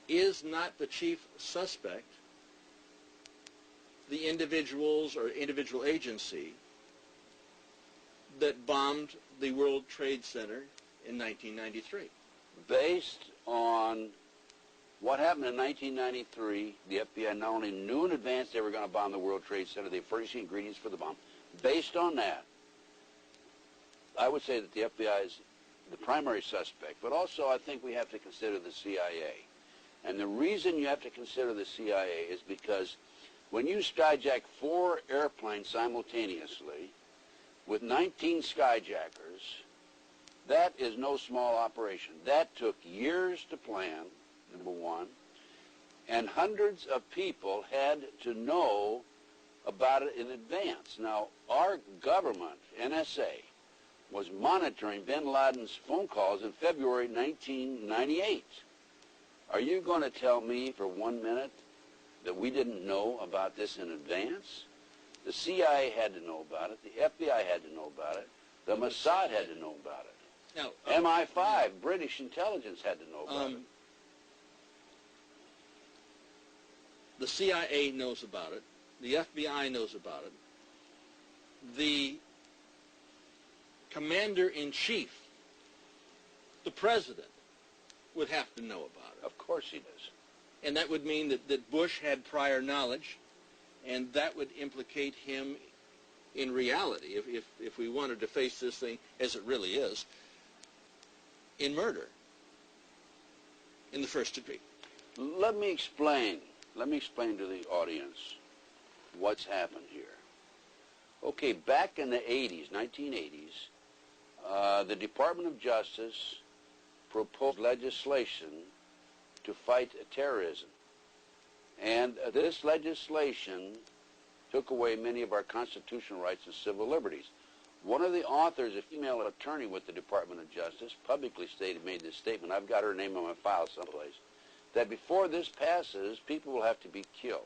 is not the chief suspect the individuals or individual agency that bombed the World Trade Center in 1993? Based on what happened in 1993, the FBI not only knew in advance they were going to bomb the World Trade Center, they furnished the ingredients for the bomb. Based on that, I would say that the FBI is the primary suspect, but also I think we have to consider the CIA. And the reason you have to consider the CIA is because when you skyjack 4 airplanes simultaneously with 19 skyjackers, that is no small operation. That took years to plan, number one, and hundreds of people had to know about it in advance. Now, our government, NSA, was monitoring bin Laden's phone calls in February 1998. Are you going to tell me for 1 minute that we didn't know about this in advance? The CIA had to know about it. The FBI had to know about it. The Mossad had to know about it. Now, MI5, British intelligence, had to know about it. The CIA knows about it. The FBI knows about it. The commander-in-chief, the president, would have to know about it. Of course he does. And that would mean that Bush had prior knowledge, and that would implicate him in reality, if we wanted to face this thing as it really is, in murder in the first degree. Let me explain to the audience what's happened here. Okay, back in the 80s, 1980s, the Department of Justice proposed legislation to fight terrorism. And this legislation took away many of our constitutional rights and civil liberties. One of the authors, a female attorney with the Department of Justice, publicly made this statement. I've got her name on my file someplace, that before this passes, people will have to be killed.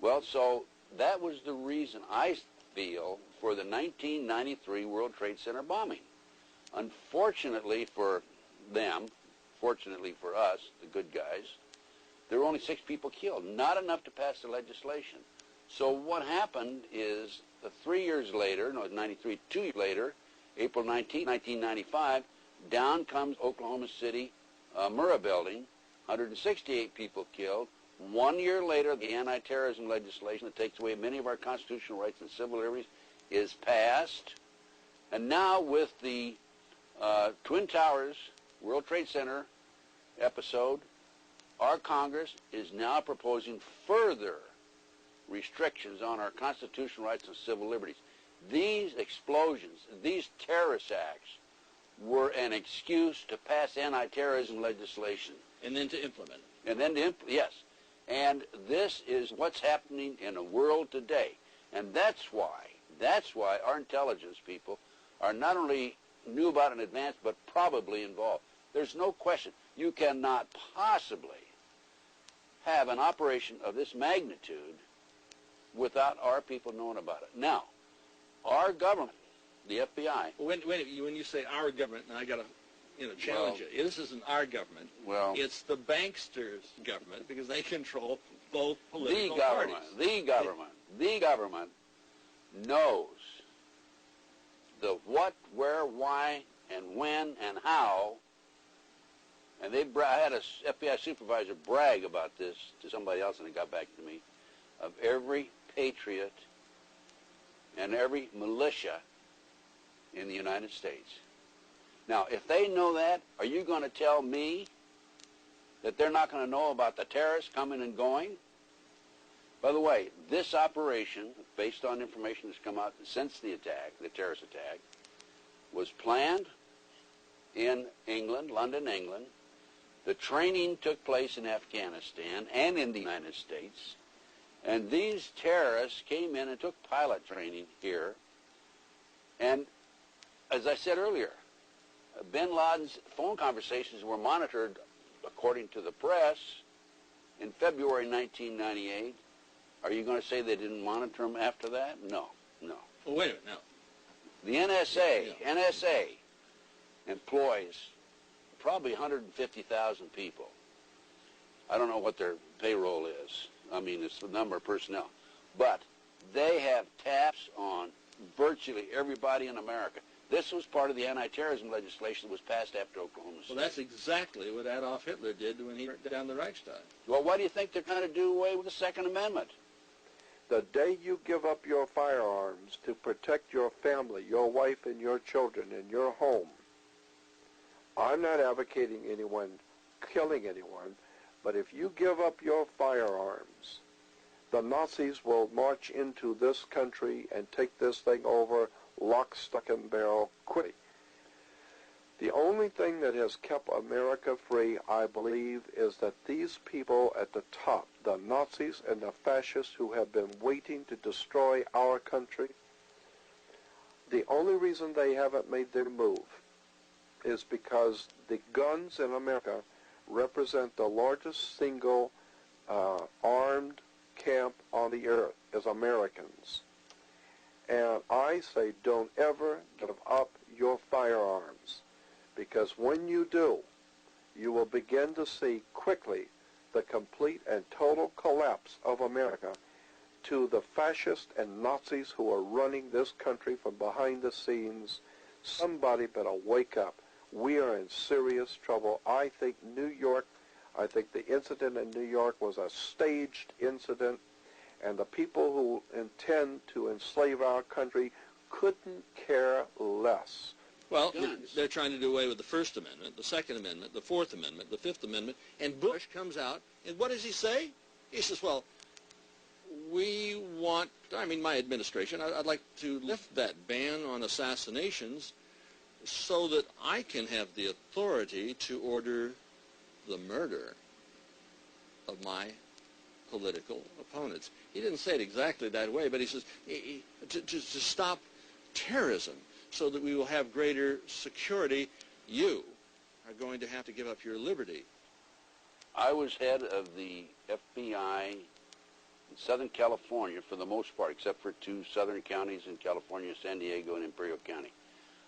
Well, so that was the reason, I feel, for the 1993 World Trade Center bombing. Unfortunately for them, fortunately for us, the good guys, there were only 6 people killed, not enough to pass the legislation. So what happened is 3 years later, no, 93, 2 years later, April 19, 1995, down comes Oklahoma City Murrah building, 168 people killed. 1 year later, the anti-terrorism legislation that takes away many of our constitutional rights and civil liberties is passed. And now with the Twin Towers World Trade Center episode, our Congress is now proposing further restrictions on our constitutional rights and civil liberties. These explosions, these terrorist acts, were an excuse to pass anti-terrorism legislation. And then to implement it. And then to yes. And this is what's happening in the world today. And that's why our intelligence people are not only knew about it in advance, but probably involved. There's no question. You cannot possibly have an operation of this magnitude without our people knowing about it. Now, our government, the FBI... Well, when you say our government, now I got to challenge it. This isn't our government. Well, it's the banksters' government, because they control both political parties. The government knows the what, where, why, and when, and how. And I had a FBI supervisor brag about this to somebody else, and it got back to me, of every patriot and every militia in the United States. Now, if they know that, are you going to tell me that they're not going to know about the terrorists coming and going? By the way, this operation, based on information that's come out since the attack, the terrorist attack, was planned in England, London, England. The training took place in Afghanistan and in the United States. And these terrorists came in and took pilot training here. And as I said earlier, bin Laden's phone conversations were monitored, according to the press, in February 1998. Are you going to say they didn't monitor them after that? No, no. Well, wait a minute, now. The NSA employs probably 150,000 people. I don't know what their payroll is. I mean, it's the number of personnel. But they have taps on virtually everybody in America. This was part of the anti-terrorism legislation that was passed after Oklahoma City. Well, that's exactly what Adolf Hitler did when he burnt down the Reichstag. Well, why do you think they're trying to do away with the Second Amendment? The day you give up your firearms to protect your family, your wife and your children and your home, I'm not advocating anyone killing anyone, but if you give up your firearms, the Nazis will march into this country and take this thing over lock, stock, and barrel quickly. The only thing that has kept America free, I believe, is that these people at the top, the Nazis and the fascists who have been waiting to destroy our country, the only reason they haven't made their move is because the guns in America represent the largest single armed camp on the earth as Americans. And I say don't ever give up your firearms, because when you do, you will begin to see quickly the complete and total collapse of America to the fascists and Nazis who are running this country from behind the scenes. Somebody better wake up. We are in serious trouble. I think the incident in New York was a staged incident, and the people who intend to enslave our country couldn't care less. Well, they're trying to do away with the First Amendment, the Second Amendment, the Fourth Amendment, the Fifth Amendment, and Bush comes out, and what does he say? He says, well, my administration, I'd like to lift that ban on assassinations so that I can have the authority to order the murder of my political opponents. He didn't say it exactly that way, but he says to stop terrorism so that we will have greater security, you are going to have to give up your liberty. I was head of the FBI in Southern California for the most part, except for two southern counties in California, San Diego and Imperial County.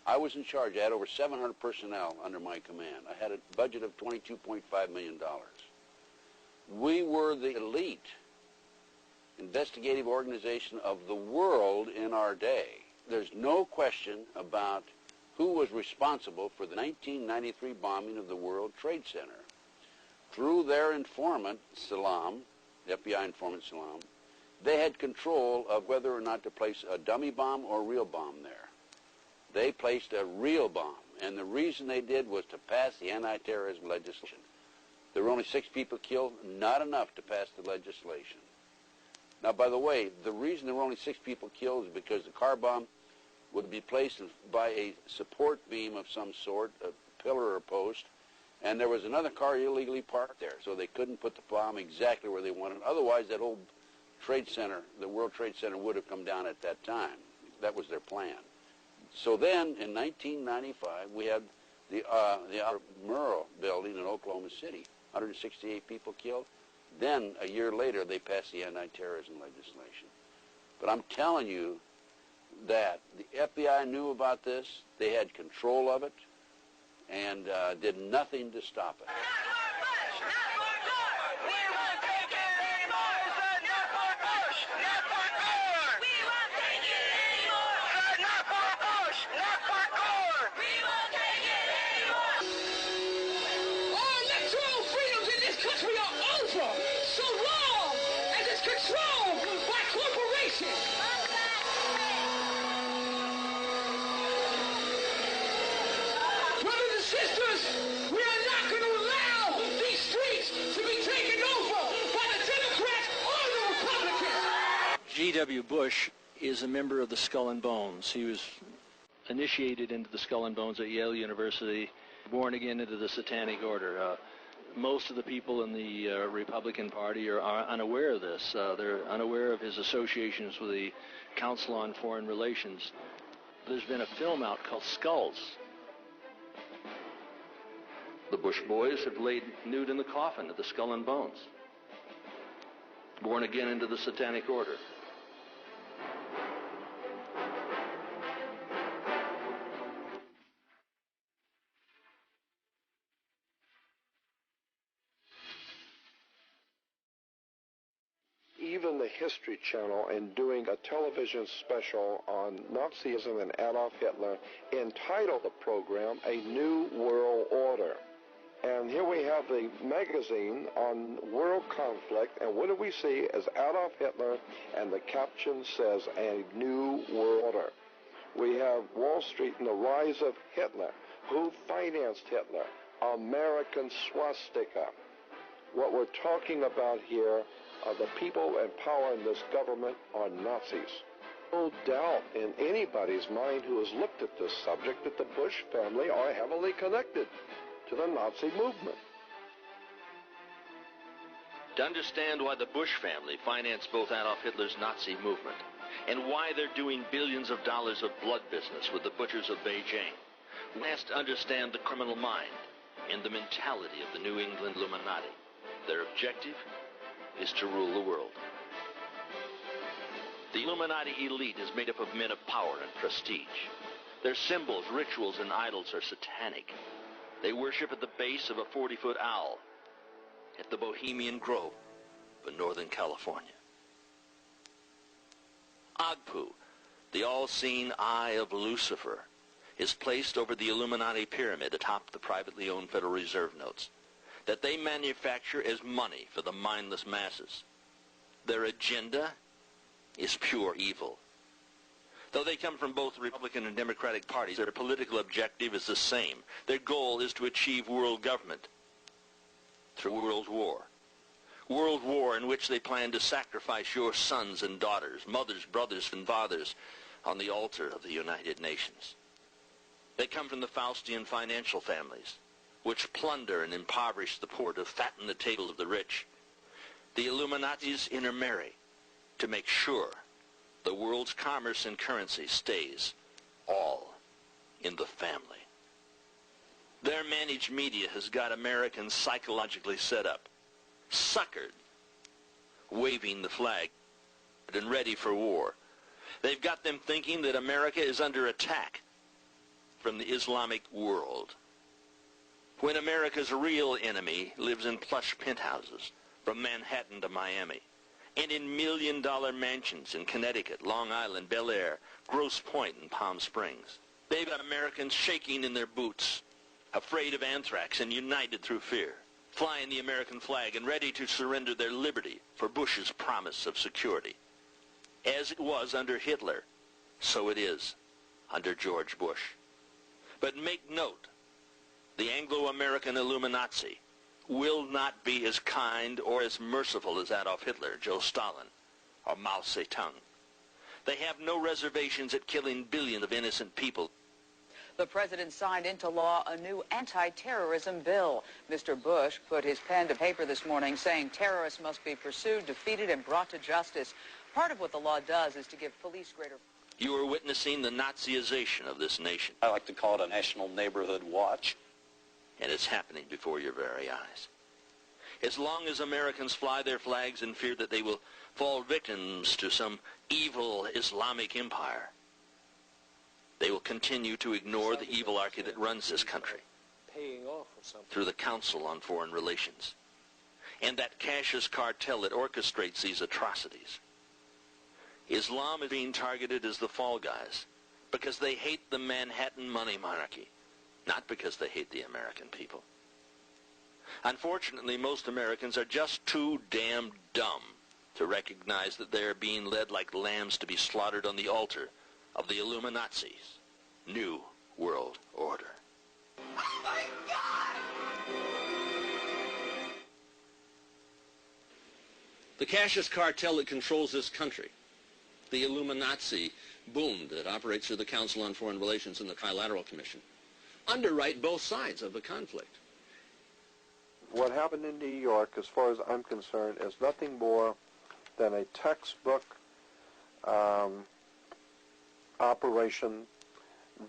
I was in charge. I had over 700 personnel under my command. I had a budget of $22.5 million. We were the elite investigative organization of the world in our day. There's no question about who was responsible for the 1993 bombing of the World Trade Center. Through their informant, Salam, the FBI informant Salam, they had control of whether or not to place a dummy bomb or a real bomb there. They placed a real bomb, and the reason they did was to pass the anti-terrorism legislation. There were only 6 people killed, not enough to pass the legislation. Now, by the way, the reason there were only 6 people killed is because the car bomb would be placed by a support beam of some sort, a pillar or a post, and there was another car illegally parked there, so they couldn't put the bomb exactly where they wanted. Otherwise, that whole Trade Center, the World Trade Center, would have come down at that time. That was their plan. So then, in 1995, we had the Murrah building in Oklahoma City, 168 people killed. Then, a year later, they passed the anti-terrorism legislation. But I'm telling you that the FBI knew about this, they had control of it, and did nothing to stop it. These streets to be taken over by the Democrats or the Republicans. G.W. Bush is a member of the Skull and Bones. He was initiated into the Skull and Bones at Yale University, born again into the Satanic Order. Most of the people in the Republican Party are unaware of this. They're unaware of his associations with the Council on Foreign Relations. There's been a film out called Skulls. The Bush boys have laid nude in the coffin of the Skull and Bones, born again into the Satanic Order. Even the History Channel, in doing a television special on Nazism and Adolf Hitler, entitled the program A New World Order. And here we have the magazine on world conflict, and what do we see as Adolf Hitler, and the caption says A New World Order. We have Wall Street and the rise of Hitler. Who financed Hitler? American swastika. What we're talking about here are the people in power in this government are Nazis. No doubt in anybody's mind who has looked at this subject that the Bush family are heavily connected to the Nazi movement. To understand why the Bush family financed both Adolf Hitler's Nazi movement and why they're doing billions of dollars of blood business with the butchers of Beijing, one has to understand the criminal mind and the mentality of the New England Illuminati. Their objective is to rule the world. The Illuminati elite is made up of men of power and prestige. Their symbols, rituals, and idols are satanic. They worship at the base of a 40-foot owl at the Bohemian Grove in Northern California. Agpu, the all-seeing eye of Lucifer, is placed over the Illuminati pyramid atop the privately owned Federal Reserve notes that they manufacture as money for the mindless masses. Their agenda is pure evil. Though they come from both Republican and Democratic parties, their political objective is the same. Their goal is to achieve world government through world war. World war in which they plan to sacrifice your sons and daughters, mothers, brothers, and fathers on the altar of the United Nations. They come from the Faustian financial families, which plunder and impoverish the poor to fatten the table of the rich. The Illuminatis intermarry to make sure the world's commerce and currency stays all in the family. Their managed media has got Americans psychologically set up, suckered, waving the flag, and ready for war. They've got them thinking that America is under attack from the Islamic world, when America's real enemy lives in plush penthouses from Manhattan to Miami, and in million-dollar mansions in Connecticut, Long Island, Bel Air, Grosse Pointe, and Palm Springs. They've got Americans shaking in their boots, afraid of anthrax and united through fear, flying the American flag and ready to surrender their liberty for Bush's promise of security. As it was under Hitler, so it is under George Bush. But make note, the Anglo-American Illuminazi will not be as kind or as merciful as Adolf Hitler, Joe Stalin, or Mao Zedong. They have no reservations at killing billions of innocent people. The president signed into law a new anti-terrorism bill. Mr. Bush put his pen to paper this morning saying terrorists must be pursued, defeated, and brought to justice. Part of what the law does is to give police greater... You are witnessing the Nazization of this nation. I like to call it a national neighborhood watch. And it's happening before your very eyes. As long as Americans fly their flags in fear that they will fall victims to some evil Islamic empire, they will continue to ignore the evilarchy that runs this country through the Council on Foreign Relations and that Cassius cartel that orchestrates these atrocities. Islam is being targeted as the fall guys because they hate the Manhattan money monarchy, not because they hate the American people. Unfortunately, most Americans are just too damn dumb to recognize that they are being led like lambs to be slaughtered on the altar of the Illuminazi's New World Order. Oh my God! The Cassius cartel that controls this country the Illuminazi boom that operates through the Council on Foreign Relations and the Trilateral Commission, underwrite both sides of the conflict. What happened in New York, as far as I'm concerned, is nothing more than a textbook operation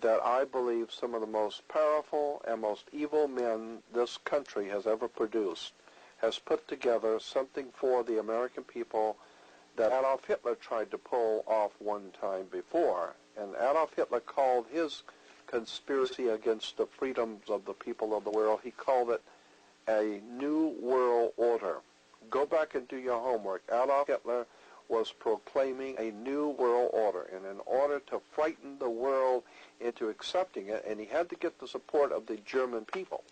that I believe some of the most powerful and most evil men this country has ever produced has put together something for the American people that Adolf Hitler tried to pull off one time before. And Adolf Hitler called his conspiracy against the freedoms of the people of the world, he called it a New World Order. Go back and do your homework. Adolf Hitler was proclaiming a New World Order, and in order to frighten the world into accepting it, and he had to get the support of the German people.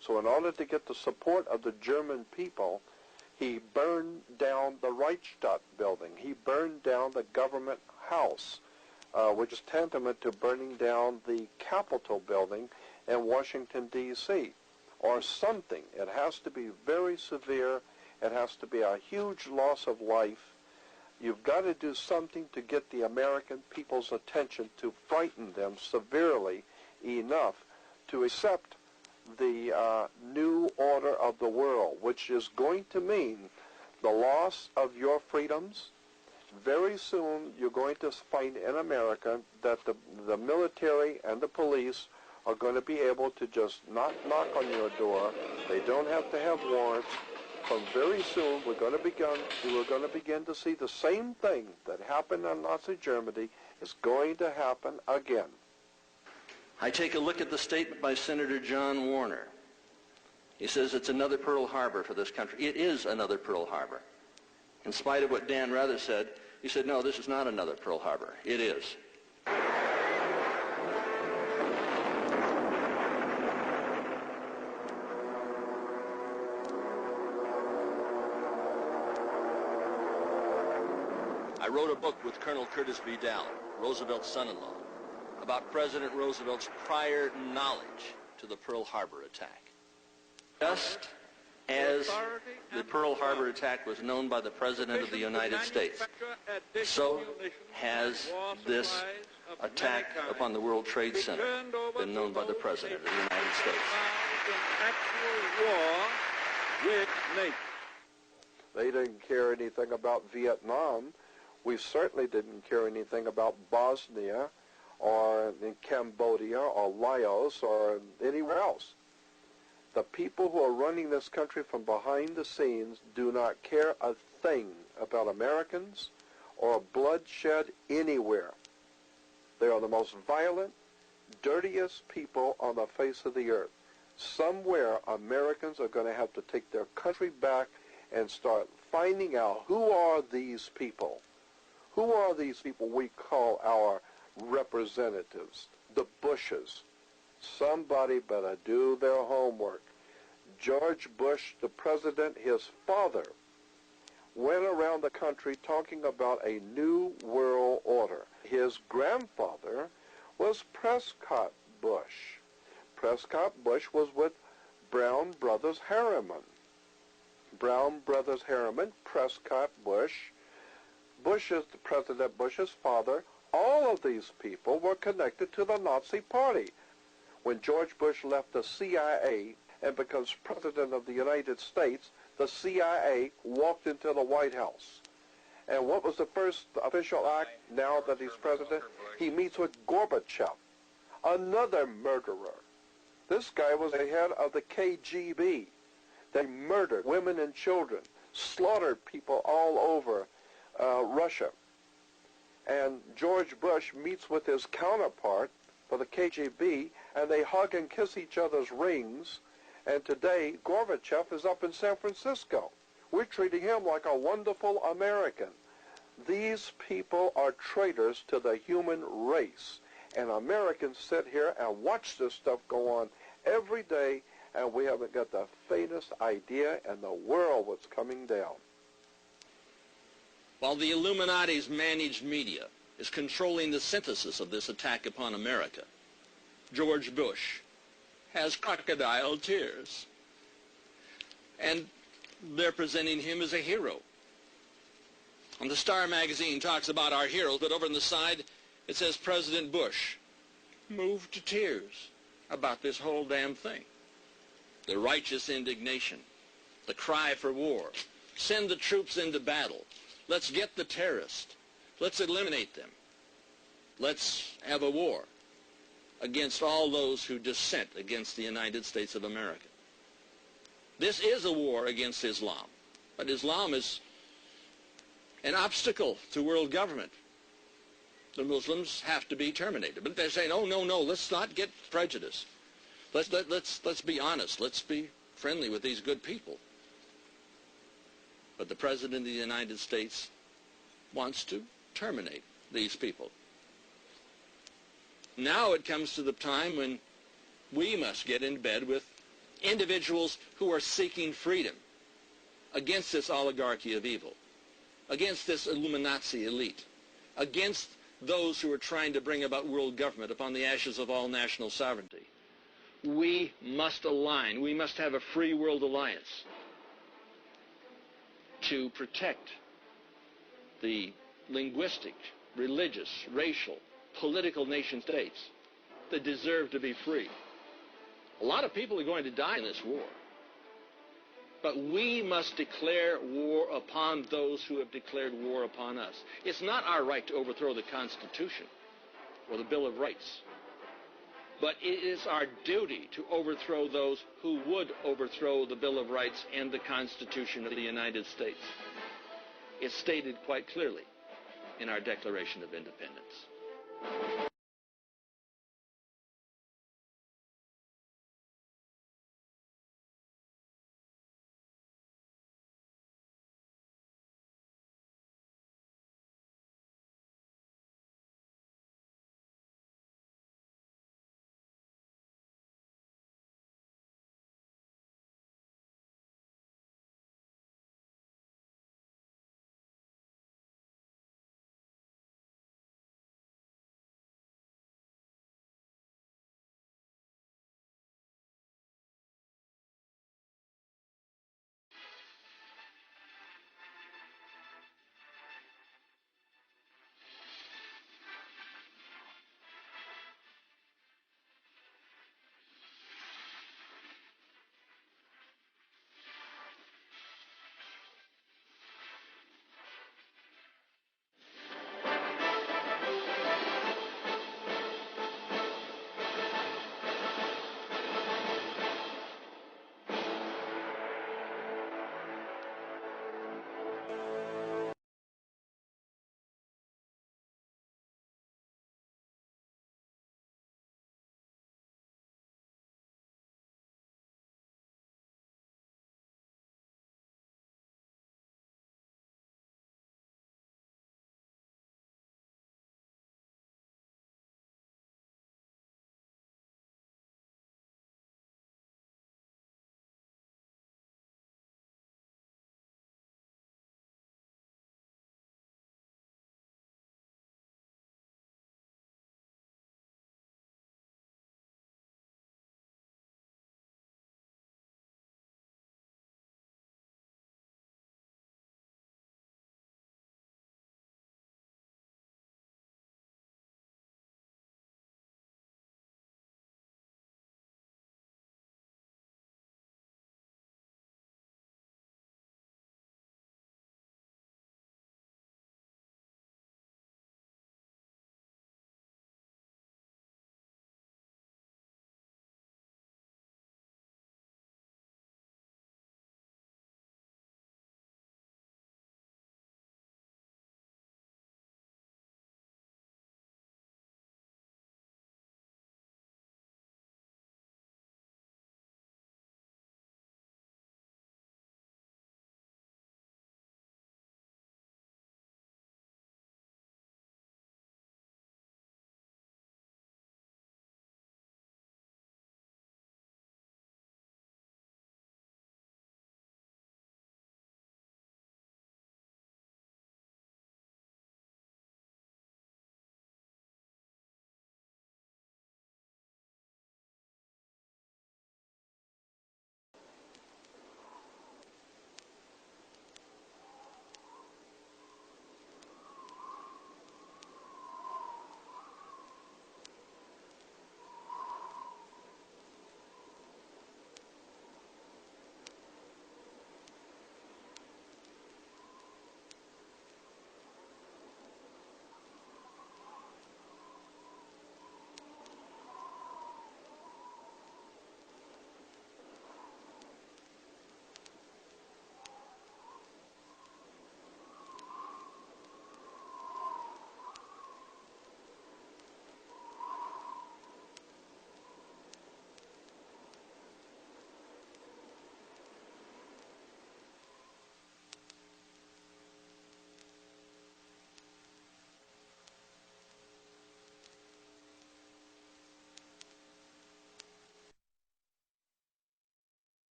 So in order to get the support of the German people, he burned down the Reichstag building. He burned down the government house, which is tantamount to burning down the Capitol building in Washington, D.C., or something. It has to be very severe. It has to be a huge loss of life. You've got to do something to get the American people's attention, to frighten them severely enough to accept the new order of the world, which is going to mean the loss of your freedoms. Very soon you're going to find in America that the military and the police are going to be able to just not knock on your door. They don't have to have warrants. From very soon we're going to begin to see the same thing that happened in Nazi Germany is going to happen again. I take a look at the statement by Senator John Warner. He says it's another Pearl Harbor for this country. It is another Pearl Harbor. In spite of what Dan Rather said, he said, no, this is not another Pearl Harbor. It is. I wrote a book with Colonel Curtis B. Dowd, Roosevelt's son-in-law, about President Roosevelt's prior knowledge to the Pearl Harbor attack. Just as the Pearl Harbor attack was known by the President of the United States, so has this attack upon the World Trade Center been known by the President of the United States. They didn't care anything about Vietnam. We certainly didn't care anything about Bosnia or in Cambodia or Laos or anywhere else. The people who are running this country from behind the scenes do not care a thing about Americans or bloodshed anywhere. They are the most violent, dirtiest people on the face of the earth. Somewhere Americans are going to have to take their country back and start finding out who are these people. Who are these people we call our representatives, the Bushes? Somebody better do their homework. George Bush, the president, his father, went around the country talking about a new world order. His grandfather was Prescott Bush. Prescott Bush was with Brown Brothers Harriman. Brown Brothers Harriman, Prescott Bush, President Bush's father, all of these people were connected to the Nazi Party. When George Bush left the CIA and becomes President of the United States, the CIA walked into the White House. And what was the first official act now that he's president? He meets with Gorbachev, another murderer. This guy was the head of the KGB. They murdered women and children, slaughtered people all over Russia. And George Bush meets with his counterpart for the KGB, and they hug and kiss each other's rings. And today, Gorbachev is up in San Francisco. We're treating him like a wonderful American. These people are traitors to the human race. And Americans sit here and watch this stuff go on every day, and we haven't got the faintest idea in the world what's coming down. While the Illuminati's managed media is controlling the synthesis of this attack upon America, George Bush has crocodile tears. And they're presenting him as a hero. And the Star magazine talks about our heroes, but over on the side it says President Bush moved to tears about this whole damn thing. The righteous indignation, the cry for war. Send the troops into battle. Let's get the terrorists. Let's eliminate them. Let's have a war against all those who dissent against the United States of America. This is a war against Islam, but Islam is an obstacle to world government. The Muslims have to be terminated. But they're saying, oh, no, let's not get prejudice. Let's be honest. Let's be friendly with these good people. But the President of the United States wants to terminate these people. Now it comes to the time when we must get in bed with individuals who are seeking freedom against this oligarchy of evil, against this Illuminazi elite, against those who are trying to bring about world government upon the ashes of all national sovereignty. We must align. We must have a free world alliance to protect the linguistic, religious, racial, political nation states that deserve to be free. A lot of people are going to die in this war. But we must declare war upon those who have declared war upon us. It's not our right to overthrow the Constitution or the Bill of Rights. But it is our duty to overthrow those who would overthrow the Bill of Rights and the Constitution of the United States. It's stated quite clearly in our Declaration of Independence.